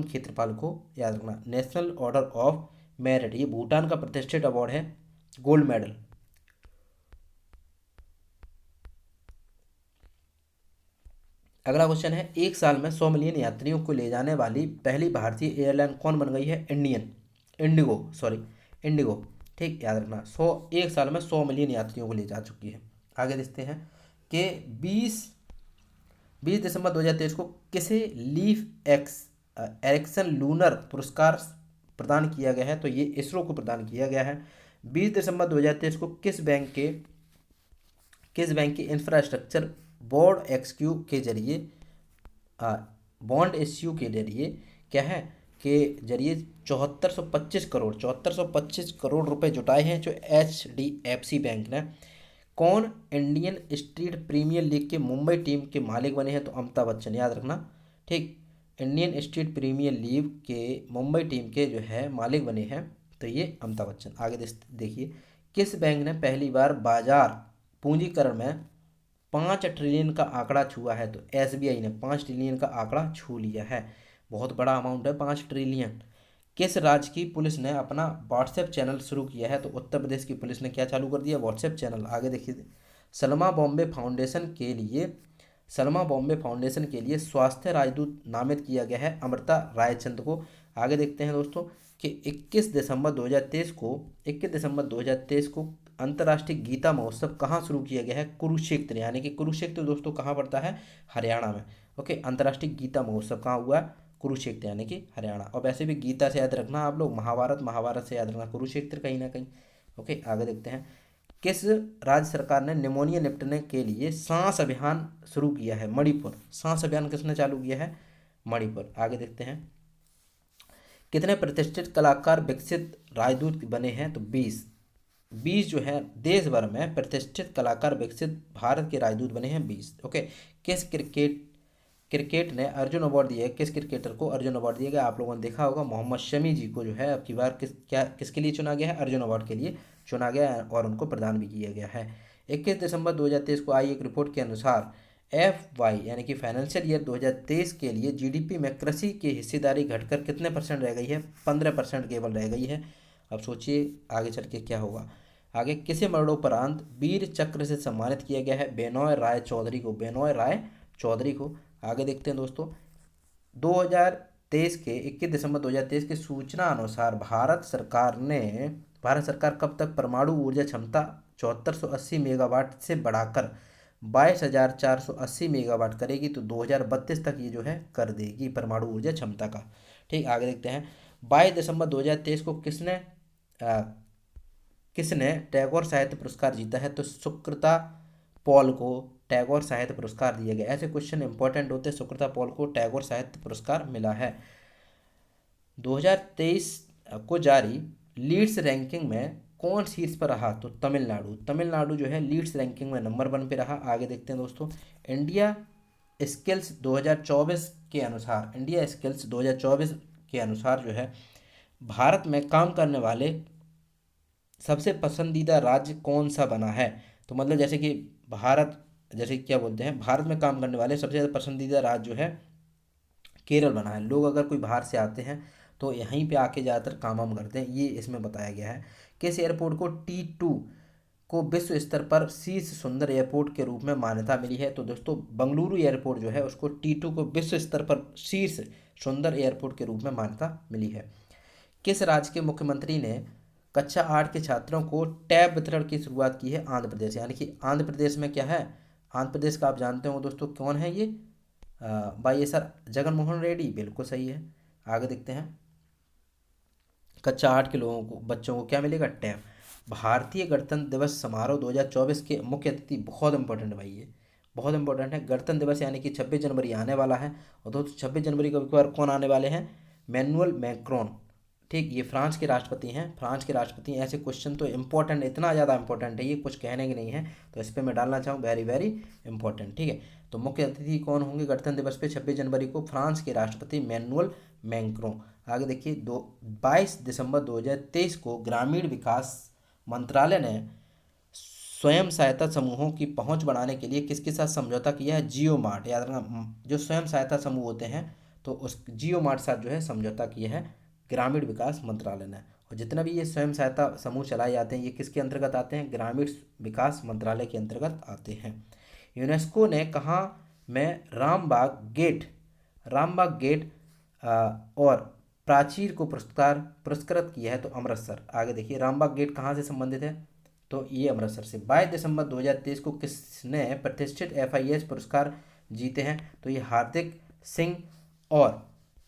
खेत्रपाल को याद रखना। नेशनल ऑर्डर ऑफ मेरिट ये भूटान का प्रतिष्ठित अवार्ड है, गोल्ड मेडल। अगला क्वेश्चन है, एक साल में 100 मिलियन यात्रियों को ले जाने वाली पहली भारतीय एयरलाइन कौन बन गई है? इंडिगो। ठीक, याद रखना, 1 साल में 100 मिलियन यात्रियों को ले जा चुकी है। आगे देखते हैं कि 20 दिसंबर 2023 को किसे लीफ एरिक्सन लूनर पुरस्कार प्रदान किया गया है? तो ये इसरो को प्रदान किया गया है। 20 दिसंबर 2023 को किस बैंक के इंफ्रास्ट्रक्चर बोर्ड एक्सक्यू के जरिए बॉन्ड इश्यू के जरिए क्या है के जरिए 7425 करोड़ रुपए जुटाए हैं जो HDFC बैंक ने। कौन इंडियन स्ट्रीट प्रीमियर लीग के मुंबई टीम के मालिक बने हैं? तो अमिताभ बच्चन, याद रखना। ठीक, इंडियन स्ट्रीट प्रीमियर लीग के मुंबई टीम के जो है मालिक बने हैं तो ये अमिताभ बच्चन। आगे देखिए, किस बैंक ने पहली बार बाजार पूंजीकरण में 5 ट्रिलियन का आंकड़ा छुआ है? तो SBI ने 5 ट्रिलियन का आंकड़ा छू लिया है, बहुत बड़ा अमाउंट है 5 ट्रिलियन। किस राज्य की पुलिस ने अपना व्हाट्सएप चैनल शुरू किया है? तो उत्तर प्रदेश की पुलिस ने क्या चालू कर दिया? WhatsApp channel. आगे देखिए, सलमा बॉम्बे फाउंडेशन के लिए स्वास्थ्य राजदूत नामित किया गया है अमृता रायचंद को। आगे देखते हैं दोस्तों कि 21 दिसंबर 2023 को अंतर्राष्ट्रीय गीता महोत्सव कहाँ शुरू किया गया है? कुरुक्षेत्र, यानी कि कुरुक्षेत्र दोस्तों कहाँ पड़ता है? हरियाणा में। ओके, अंतर्राष्ट्रीय गीता महोत्सव कहाँ हुआ? कुरुक्षेत्र, यानी कि हरियाणा। और वैसे भी गीता से याद रखना आप लोग, महाभारत से याद रखना कुरुक्षेत्र कहीं ना कहीं। ओके, आगे देखते हैं, किस राज्य सरकार ने निमोनिया निपटने के लिए सांस अभियान शुरू किया है? मणिपुर। सांस अभियान किसने चालू किया है? मणिपुर। आगे देखते हैं, कितने प्रतिष्ठित कलाकार विकसित राजदूत बने हैं? तो 20 जो है देश भर में प्रतिष्ठित कलाकार विकसित भारत के राजदूत बने हैं 20। ओके, किस क्रिकेट ने अर्जुन अवार्ड दिया है? किस क्रिकेटर को अर्जुन अवार्ड दिया गया? आप लोगों ने देखा होगा, मोहम्मद शमी जी को जो है अब की बार किसके लिए चुना गया है? अर्जुन अवार्ड के लिए चुना गया है और उनको प्रदान भी किया गया है। 21 दिसंबर 2023 को आई एक रिपोर्ट के अनुसार FY यानी कि फाइनेंशियल ईयर 2023 के लिए GDP में कृषि की हिस्सेदारी घटकर कितने % रह गई है? 15% केवल रह गई है। अब सोचिए आगे चल के क्या होगा। आगे, किसे मरणोपरांत वीर चक्र से सम्मानित किया गया है? बेनॉय राय चौधरी को। आगे देखते हैं दोस्तों, 21 दिसंबर 2023 की सूचना अनुसार भारत सरकार कब तक परमाणु ऊर्जा क्षमता 7480 मेगावाट से बढ़ाकर 22,480 मेगावाट करेगी? तो 2032 तक ये जो है कर देगी परमाणु ऊर्जा क्षमता का। ठीक, आगे देखते हैं, 22 दिसंबर 2023 को अ, किसने टैगोर साहित्य पुरस्कार जीता है? तो सुकृता पॉल को टैगोर साहित्य पुरस्कार दिया गया। ऐसे क्वेश्चन इंपॉर्टेंट होते हैं। सुकृता पॉल को टैगोर साहित्य पुरस्कार मिला है। 2023 को जारी लीड्स रैंकिंग में कौन शीर्ष पर रहा? तो तमिलनाडु। तमिलनाडु जो है लीड्स रैंकिंग में नंबर 1 पे रहा। आगे देखते हैं दोस्तों। इंडिया स्किल्स 2024 के अनुसार, इंडिया स्किल्स 2024 के अनुसार जो है भारत में काम करने वाले सबसे पसंदीदा राज्य कौन सा बना है? तो मतलब जैसे कि भारत, जैसे कि क्या बोलते हैं, भारत में काम करने वाले सबसे ज़्यादा पसंदीदा राज्य जो है केरल बना है। लोग अगर कोई बाहर से आते हैं तो यहीं पे आके ज़्यादातर काम वाम करते हैं, ये इसमें बताया गया है। किस एयरपोर्ट को T2 को विश्व स्तर पर शीर्ष सुंदर एयरपोर्ट के रूप में मान्यता मिली है? तो दोस्तों बंगलुरु एयरपोर्ट जो है उसको T2 को विश्व स्तर पर शीर्ष सुंदर एयरपोर्ट के रूप में मान्यता मिली है। किस राज्य के मुख्यमंत्री ने कक्षा 8 के छात्रों को टैब वितरण की शुरुआत की है? आंध्र प्रदेश। यानी कि आंध्र प्रदेश में क्या है? आंध्र प्रदेश का आप जानते हो दोस्तों कौन है ये? भाई सर जगन मोहन रेड्डी, बिल्कुल सही है। आगे देखते हैं। कक्षा 8 के लोगों को, बच्चों को क्या मिलेगा? टैब। भारतीय गणतंत्र दिवस समारोह 2024 के मुख्य अतिथि, बहुत इंपॉर्टेंट है भाई, ये बहुत इंपॉर्टेंट है। गणतंत्र दिवस यानी कि 26 जनवरी आने वाला है। और दोस्तों 26 जनवरी को एक बार कौन आने वाले हैं? Manual Macron. ठीक, ये फ्रांस के राष्ट्रपति हैं। फ्रांस के राष्ट्रपति हैं। ऐसे क्वेश्चन तो इंपॉर्टेंट, इतना ज़्यादा इंपॉर्टेंट है ये, कुछ कहने की नहीं है, तो इस पर मैं डालना चाहूँ वेरी वेरी इंपॉर्टेंट। ठीक है, तो मुख्य अतिथि कौन होंगे गणतंत्र दिवस पे 26 जनवरी को? फ्रांस के राष्ट्रपति मैनुअल मैक्रों। आगे देखिए। 22 दिसंबर 2023 को ग्रामीण विकास मंत्रालय ने स्वयं सहायता समूहों की पहुंच बढ़ाने के लिए किसके साथ समझौता किया है? जियो मार्ट। याद रखना, जो स्वयं सहायता समूह होते हैं तो उस जियो मार्ट साथ जो है समझौता किया है ग्रामीण विकास मंत्रालय ने। और जितना भी ये स्वयं सहायता समूह चलाए जाते हैं ये किसके अंतर्गत आते हैं? ग्रामीण विकास मंत्रालय के अंतर्गत आते हैं। यूनेस्को ने कहाँ में रामबाग गेट और प्राचीर को पुरस्कृत किया है? तो अमृतसर। आगे देखिए। रामबाग गेट कहाँ से संबंधित है? तो ये अमृतसर से। 22 दिसंबर 2023 को किसने प्रतिष्ठित FIH पुरस्कार जीते हैं? तो ये हार्दिक सिंह और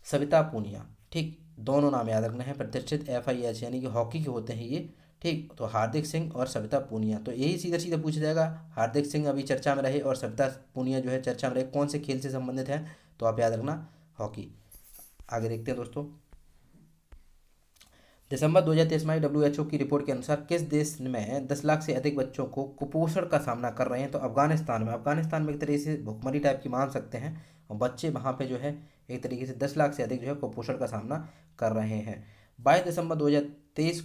सविता पूनिया। ठीक, दोनों नाम याद रखना है। प्रतिष्ठित FIH यानी कि हॉकी के होते हैं ये। ठीक, तो हार्दिक सिंह और सविता पूनिया, तो यही सीधा सीधा पूछा जाएगा। हार्दिक सिंह अभी चर्चा में रहे और सविता पूनिया जो है चर्चा में रहे, कौन से खेल से संबंधित है? तो आप याद रखना हॉकी। आगे देखते हैं दोस्तों। दिसंबर 2023 में WHO की रिपोर्ट के अनुसार किस देश में 10 लाख से अधिक बच्चों को कुपोषण का सामना कर रहे हैं? तो अफगानिस्तान में। अफगानिस्तान में एक तरीके से भुखमरी टाइप की मान सकते हैं, और बच्चे वहाँ पे जो है एक तरीके से 10 लाख से अधिक जो है कुपोषण का सामना कर रहे हैं। 22 दिसंबर 2023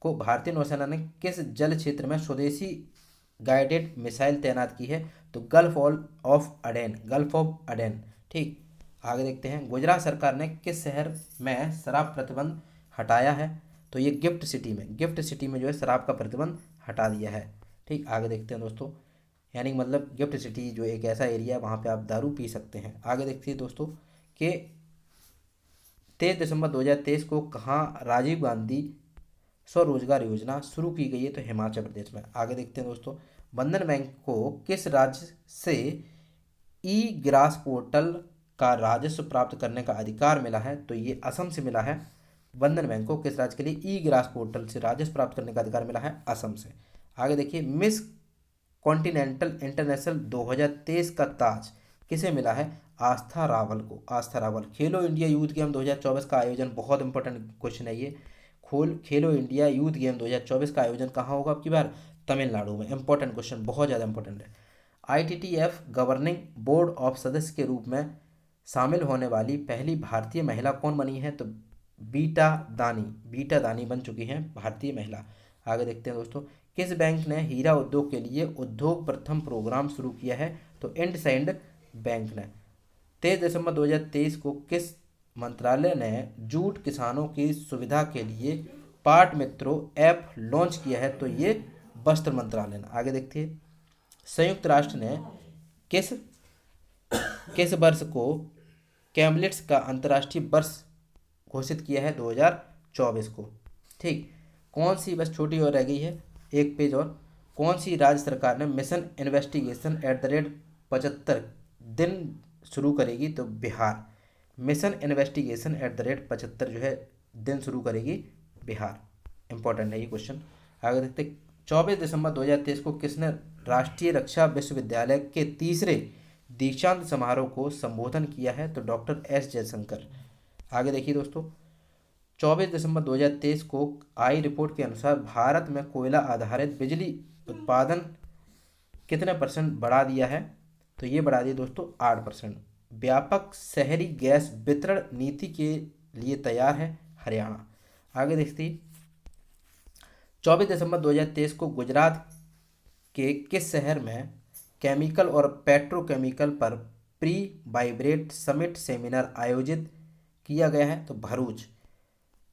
को भारतीय नौसेना ने किस जल क्षेत्र में स्वदेशी गाइडेड मिसाइल तैनात की है? तो गल्फ ऑफ अडेन। ठीक, आगे देखते हैं। गुजरात सरकार ने किस शहर में शराब प्रतिबंध हटाया है? तो ये गिफ्ट सिटी में जो है शराब का प्रतिबंध हटा दिया है। ठीक, आगे देखते हैं दोस्तों। यानी मतलब गिफ्ट सिटी जो एक ऐसा एरिया है वहाँ पे आप दारू पी सकते हैं। आगे देखते हैं दोस्तों कि 23 दिसंबर 2023 को कहाँ राजीव गांधी स्वरोजगार योजना शुरू की गई है? तो हिमाचल प्रदेश में। आगे देखते हैं दोस्तों। बंधन बैंक को किस राज्य से ई ग्रास पोर्टल का राजस्व प्राप्त करने का अधिकार मिला है? तो ये असम से मिला है। बंधन बैंक को किस राज्य के लिए ई ग्रास पोर्टल से राजस्व प्राप्त करने का अधिकार मिला है? असम से। आगे देखिए। मिस कॉन्टिनेंटल इंटरनेशनल 2023 का ताज किसे मिला है? आस्था रावल को। आस्था रावल। खेलो इंडिया यूथ गेम 2024 का आयोजन, बहुत इंपॉर्टेंट क्वेश्चन है ये। खेलो इंडिया यूथ गेम 2024 का आयोजन कहाँ होगा अब की बार? तमिलनाडु में। इंपॉर्टेंट क्वेश्चन, बहुत ज़्यादा इंपॉर्टेंट है। ITTF गवर्निंग बोर्ड ऑफ सदस्य के रूप में शामिल होने वाली पहली भारतीय महिला कौन बनी है? तो बीटा दानी बन चुकी हैं भारतीय महिला। आगे देखते हैं दोस्तों। किस बैंक ने हीरा उद्योग के लिए उद्योग प्रथम प्रोग्राम शुरू किया है? तो इंडसइंड बैंक ने। 23 दिसंबर 2023 को किस मंत्रालय ने जूट किसानों की सुविधा के लिए पाट मित्रों ऐप लॉन्च किया है? तो ये वस्त्र मंत्रालय ने। आगे देखिए। संयुक्त राष्ट्र ने किस किस वर्ष को कैमलिट्स का अंतर्राष्ट्रीय वर्ष घोषित किया है? 2024 को। ठीक, कौन सी, बस छोटी और रह गई है, एक पेज और। कौन सी राज्य सरकार ने मिशन इन्वेस्टिगेशन @ 75 दिन शुरू करेगी? तो बिहार। मिशन इन्वेस्टिगेशन @75 जो है दिन शुरू करेगी बिहार। इंपॉर्टेंट है ये क्वेश्चन। आगे देखते 24 दिसंबर 2023 को किसने राष्ट्रीय रक्षा विश्वविद्यालय के तीसरे दीक्षांत समारोह को संबोधन किया है? तो डॉक्टर एस जयशंकर। आगे देखिए दोस्तों 24 दिसंबर 2023 को आई रिपोर्ट के अनुसार भारत में कोयला आधारित बिजली उत्पादन कितने % बढ़ा दिया है? तो ये बढ़ा दिया दोस्तों 8%। व्यापक शहरी गैस वितरण नीति के लिए तैयार है हरियाणा। आगे देखते 24 दिसंबर 2023 को गुजरात के किस शहर में केमिकल और पेट्रोकेमिकल पर प्री वाइब्रेट समिट सेमिनार आयोजित किया गया है? तो भरूच।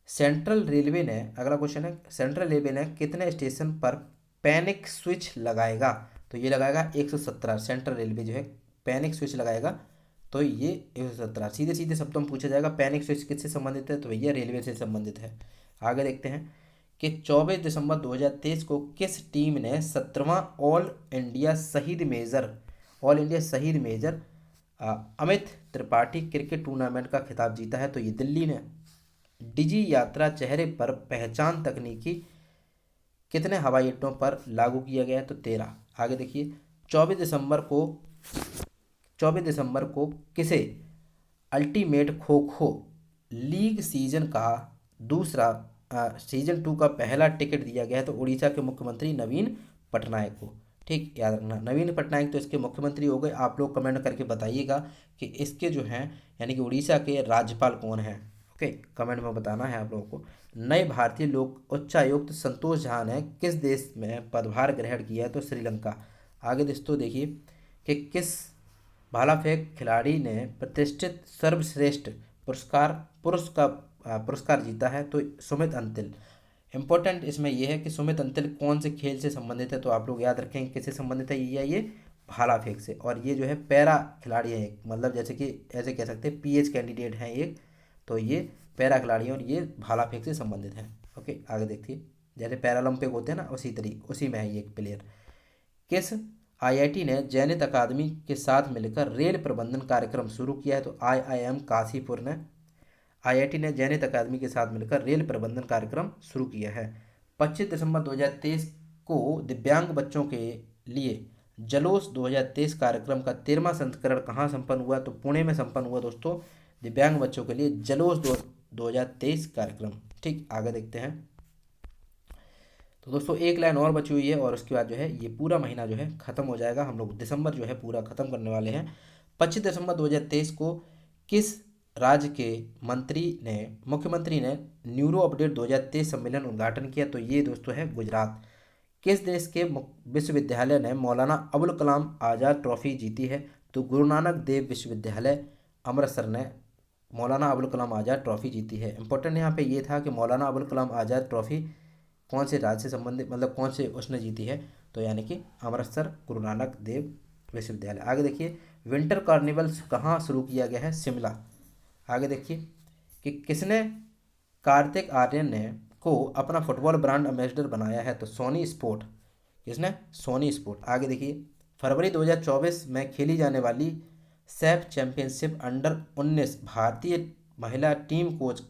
सेंट्रल रेलवे ने, अगला क्वेश्चन है, सेंट्रल रेलवे ने कितने स्टेशन पर पैनिक स्विच लगाएगा? तो ये लगाएगा 117। सेंट्रल रेलवे जो है पैनिक स्विच लगाएगा, तो ये 117। सीधे सीधे शब्दों में पूछा जाएगा पैनिक स्विच किससे संबंधित है? तो भैया रेलवे से संबंधित है। आगे देखते हैं कि 24 दिसंबर 2023 को किस टीम ने 17वां ऑल इंडिया शहीद major Amit Tripathi cricket tournament का खिताब जीता है? तो ये दिल्ली ने। डिजी यात्रा चेहरे पर पहचान तकनीकी कितने हवाई अड्डों पर लागू किया गया है? तो 13। आगे देखिए 24 दिसंबर को किसे ultimate kho kho league season 2 का पहला टिकट दिया गया है? तो उड़ीसा के मुख्यमंत्री नवीन पटनायक को। ठीक, याद रखना नवीन पटनायक तो इसके मुख्यमंत्री हो गए। आप लोग कमेंट करके बताइएगा कि इसके जो हैं यानी कि उड़ीसा के राज्यपाल कौन हैं। ओके, कमेंट में बताना है आप लोगों को। नए भारतीय लोक उच्चायुक्त संतोष झा ने किस देश में पदभार ग्रहण किया है? तो श्रीलंका। आगे दोस्तों देखिए कि किस भाला फेंक खिलाड़ी ने प्रतिष्ठित सर्वश्रेष्ठ पुरस्कार जीता है? तो सुमित अंतिल। इंपॉर्टेंट इसमें यह है कि सुमित अंतिल कौन से खेल से संबंधित है? तो आप लोग याद रखेंगे किससे संबंधित है। ये भाला फेंक से। और ये जो है पैरा खिलाड़ी है, मतलब जैसे कि ऐसे कह सकते हैं पीएच कैंडिडेट हैं एक, तो ये पैरा खिलाड़ी हैं और ये भाला फेंक से संबंधित हैं। ओके, आगे देखिए जैसे पैरालंपिक होते हैं ना, उसी में है ये एक प्लेयर। किस आईआईटी ने जैनित अकादमी के साथ मिलकर रेल प्रबंधन कार्यक्रम शुरू किया है? तो आईआईएम काशीपुर ने। आईआईटी ने जैनित अकादमी के साथ मिलकर रेल प्रबंधन कार्यक्रम शुरू किया है। 25 दिसंबर 2023 को दिव्यांग बच्चों के लिए जलोस 2023 कार्यक्रम का 13वां संस्करण कहाँ संपन्न हुआ? तो पुणे में संपन्न हुआ दोस्तों, दिव्यांग बच्चों के लिए जलोस 2023 कार्यक्रम। ठीक, आगे देखते हैं। तो दोस्तों एक लाइन और बची हुई है और उसके बाद जो है ये पूरा महीना जो है ख़त्म हो जाएगा। हम लोग दिसंबर जो है पूरा ख़त्म करने वाले हैं। 25 दिसंबर 2023 को किस राज्य के मुख्यमंत्री ने न्यूरो अपडेट 2023 सम्मेलन उद्घाटन किया? तो ये दोस्तों है गुजरात। किस देश के विश्वविद्यालय ने मौलाना अबुल कलाम आज़ाद ट्रॉफी जीती है? तो गुरु नानक देव विश्वविद्यालय अमृतसर ने मौलाना अबुल कलाम आज़ाद ट्रॉफी जीती है। इंपॉर्टेंट यहाँ पे ये था कि मौलाना अबुल कलाम आज़ाद ट्रॉफी कौन से राज्य से संबंधित, मतलब कौन से उसने जीती है? तो यानी कि अमृतसर गुरु नानक देव विश्वविद्यालय। आगे देखिए विंटर कार्निवल कहाँ शुरू किया गया है? शिमला। आगे देखिए कि किसने कार्तिक आर्यन को अपना फुटबॉल ब्रांड एम्बेसडर बनाया है? तो सोनी स्पोर्ट। किसने? सोनी स्पोर्ट। आगे देखिए फरवरी 2024 में खेली जाने वाली सैफ चैंपियनशिप अंडर-19 भारतीय महिला टीम कोच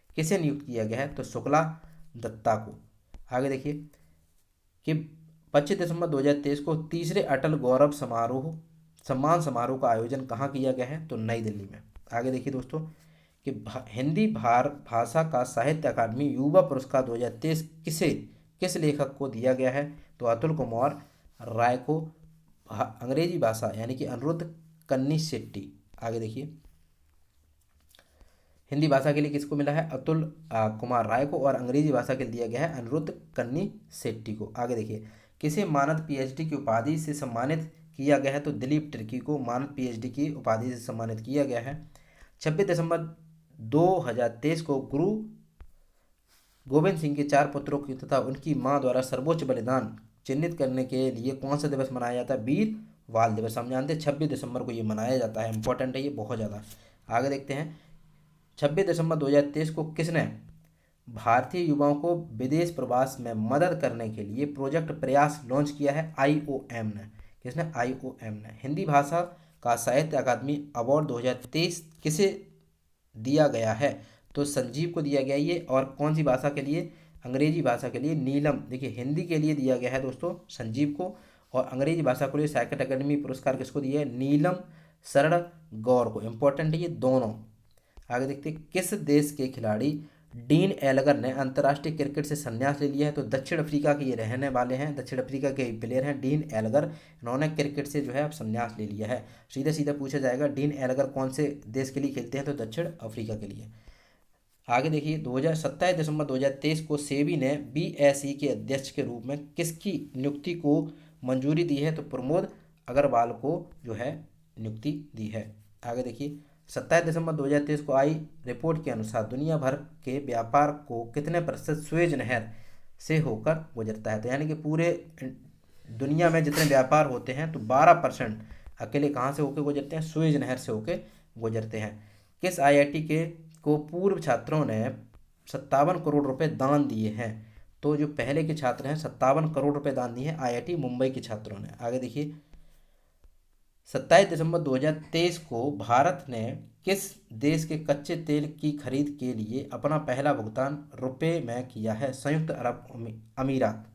किसे नियुक्त किया गया है? तो शुक्ला दत्ता को। आगे देखिए कि 25 दिसंबर 2023 को तीसरे अटल गौरव सम्मान समारोह का आयोजन कहाँ किया गया है? तो नई दिल्ली में। आगे देखिए दोस्तों कि हिंदी भाषा का साहित्य अकादमी युवा पुरस्कार 2023 किस लेखक को दिया गया है? तो अतुल कुमार राय को। अंग्रेजी भाषा यानी कि अनिरुद्ध कन्नी शेट्टी। आगे देखिए हिंदी भाषा के लिए किसको मिला है? अतुल कुमार राय को। और अंग्रेजी भाषा के लिए दिया गया है अनिरुद्ध कन्नी शेट्टी को। आगे देखिए किसे मानद पीएचडी की उपाधि से सम्मानित किया गया है? तो दिलीप तिर्की को मानद पीएचडी की उपाधि से सम्मानित किया गया है। 26 दिसंबर 2023 को गुरु गोविंद सिंह के 4 पुत्रों की तथा उनकी मां द्वारा सर्वोच्च बलिदान चिन्हित करने के लिए कौन सा दिवस मनाया जाता है? वीर बाल दिवस। हम जानते हैं 26 दिसंबर को ये मनाया जाता है। इंपॉर्टेंट है ये बहुत ज़्यादा। आगे देखते हैं 26 दिसंबर 2023 को किसने भारतीय युवाओं को विदेश प्रवास में मदद करने के लिए प्रोजेक्ट प्रयास लॉन्च किया है? आईओएम ने। किसने? आईओएम ने। हिंदी भाषा का साहित्य अकादमी अवार्ड 2023 किसे दिया गया है? तो संजीव को दिया गया ये, और कौन सी भाषा के लिए? अंग्रेजी भाषा के लिए नीलम। देखिए हिंदी के लिए दिया गया है दोस्तों संजीव को, और अंग्रेजी भाषा के लिए साहित्य अकादमी पुरस्कार किसको दिया है? नीलम शरण गौर को। इंपॉर्टेंट है ये दोनों। आगे देखते हैं, किस देश के खिलाड़ी डीन एलगर ने अंतर्राष्ट्रीय क्रिकेट से संन्यास ले लिया है? तो दक्षिण अफ्रीका के ये रहने वाले हैं, दक्षिण अफ्रीका के प्लेयर हैं डीन एलगर। इन्होंने क्रिकेट से जो है अब संन्यास ले लिया है। सीधा सीधा पूछा जाएगा डीन एलगर कौन से देश के लिए खेलते हैं? तो दक्षिण अफ्रीका के लिए। आगे देखिए, 27 दिसंबर 2023 को सेबी ने बीएसई के अध्यक्ष के रूप में किसकी नियुक्ति को मंजूरी दी है? तो प्रमोद अग्रवाल को जो है नियुक्ति दी है। आगे देखिए, 27 दिसंबर 2023 को आई रिपोर्ट के अनुसार दुनिया भर के व्यापार को कितने प्रतिशत स्वेज नहर से होकर गुजरता है? तो यानी कि पूरे दुनिया में जितने व्यापार होते हैं तो 12% अकेले कहाँ से होकर गुजरते हैं? स्वेज नहर से होकर गुजरते हैं। किस आईआईटी के को पूर्व छात्रों ने 57 करोड़ रुपए दान दिए हैं? तो जो पहले के छात्र हैं 57 करोड़ रुपए दान दिए हैं आईआईटी मुंबई के छात्रों ने। आगे देखिए, 27 दिसंबर 2023 को भारत ने किस देश के कच्चे तेल की खरीद के लिए अपना पहला भुगतान रुपए में किया है? संयुक्त अरब अमीरात।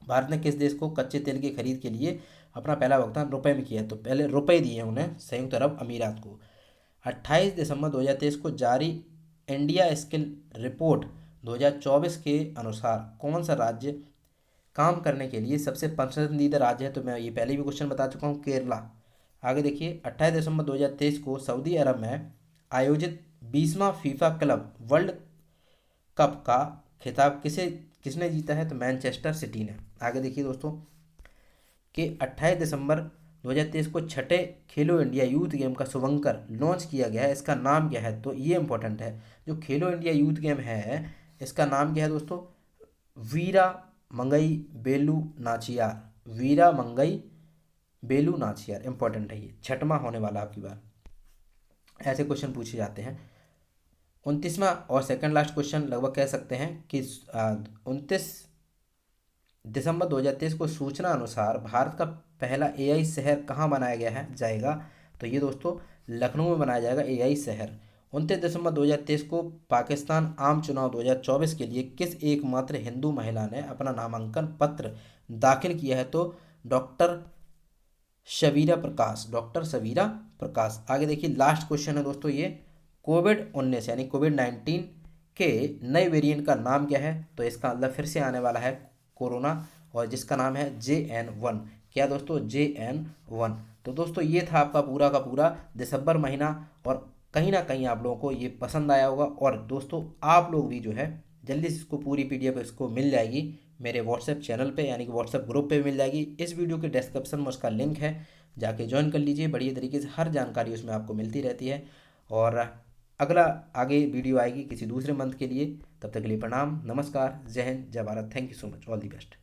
भारत ने किस देश को कच्चे तेल की खरीद के लिए अपना पहला भुगतान रुपए में किया है? तो पहले रुपए दिए हैं उन्हें संयुक्त अरब अमीरात को। 28 दिसंबर 2023 को जारी इंडिया स्किल रिपोर्ट 2024 के अनुसार कौन सा राज्य काम करने के लिए सबसे पसंदीदा राज्य है? तो मैं ये पहले भी क्वेश्चन बता चुका हूँ, केरला। आगे देखिए, 28 दिसंबर 2023 को सऊदी अरब में आयोजित 20वां फीफा क्लब वर्ल्ड कप का खिताब किसने जीता है? तो मैनचेस्टर सिटी ने। आगे देखिए दोस्तों, कि 28 दिसंबर 2023 को छठे खेलो इंडिया यूथ गेम का शुभंकर लॉन्च किया गया है, इसका नाम क्या है? तो ये इंपॉर्टेंट है, जो खेलो इंडिया यूथ गेम है इसका नाम क्या है दोस्तों? वीरा मंगई बेलू नाचियार। वीरा मंगई बेलू नाचियार। इंपॉर्टेंट है ये, छठवां होने वाला आपकी बार। ऐसे क्वेश्चन पूछे जाते हैं। 29वां और सेकंड लास्ट क्वेश्चन लगभग कह सकते हैं कि 29 दिसंबर 2023 को सूचना अनुसार भारत का पहला एआई शहर कहाँ बनाया गया है जाएगा? तो ये दोस्तों लखनऊ में बनाया जाएगा एआई शहर। 29 दिसंबर 2023 को पाकिस्तान आम चुनाव 2024 के लिए किस एकमात्र हिंदू महिला ने अपना नामांकन पत्र दाखिल किया है? तो डॉक्टर शबीरा प्रकाश। डॉक्टर शबीरा प्रकाश। आगे देखिए, लास्ट क्वेश्चन है दोस्तों ये, कोविड-19 यानी कोविड-19 के नए वेरिएंट का नाम क्या है? तो इसका मतलब फिर से आने वाला है कोरोना, और जिसका नाम है JN1। क्या दोस्तों? JN1। तो दोस्तों ये था आपका पूरा का पूरा दिसंबर महीना, और कहीं ना कहीं आप लोगों को ये पसंद आया होगा। और दोस्तों आप लोग भी जो है जल्दी से इसको पूरी PDF इसको मिल जाएगी मेरे व्हाट्सएप चैनल पे, यानी कि व्हाट्सएप ग्रुप पे मिल जाएगी। इस वीडियो के डिस्क्रिप्शन में उसका लिंक है, जाके ज्वाइन कर लीजिए। बढ़िया तरीके से हर जानकारी उसमें आपको मिलती रहती है। और अगला आगे वीडियो आएगी किसी दूसरे मंथ के लिए। तब तक के लिए प्रणाम, नमस्कार, जय हिंद, जय Bharat. Thank you so much, all the best.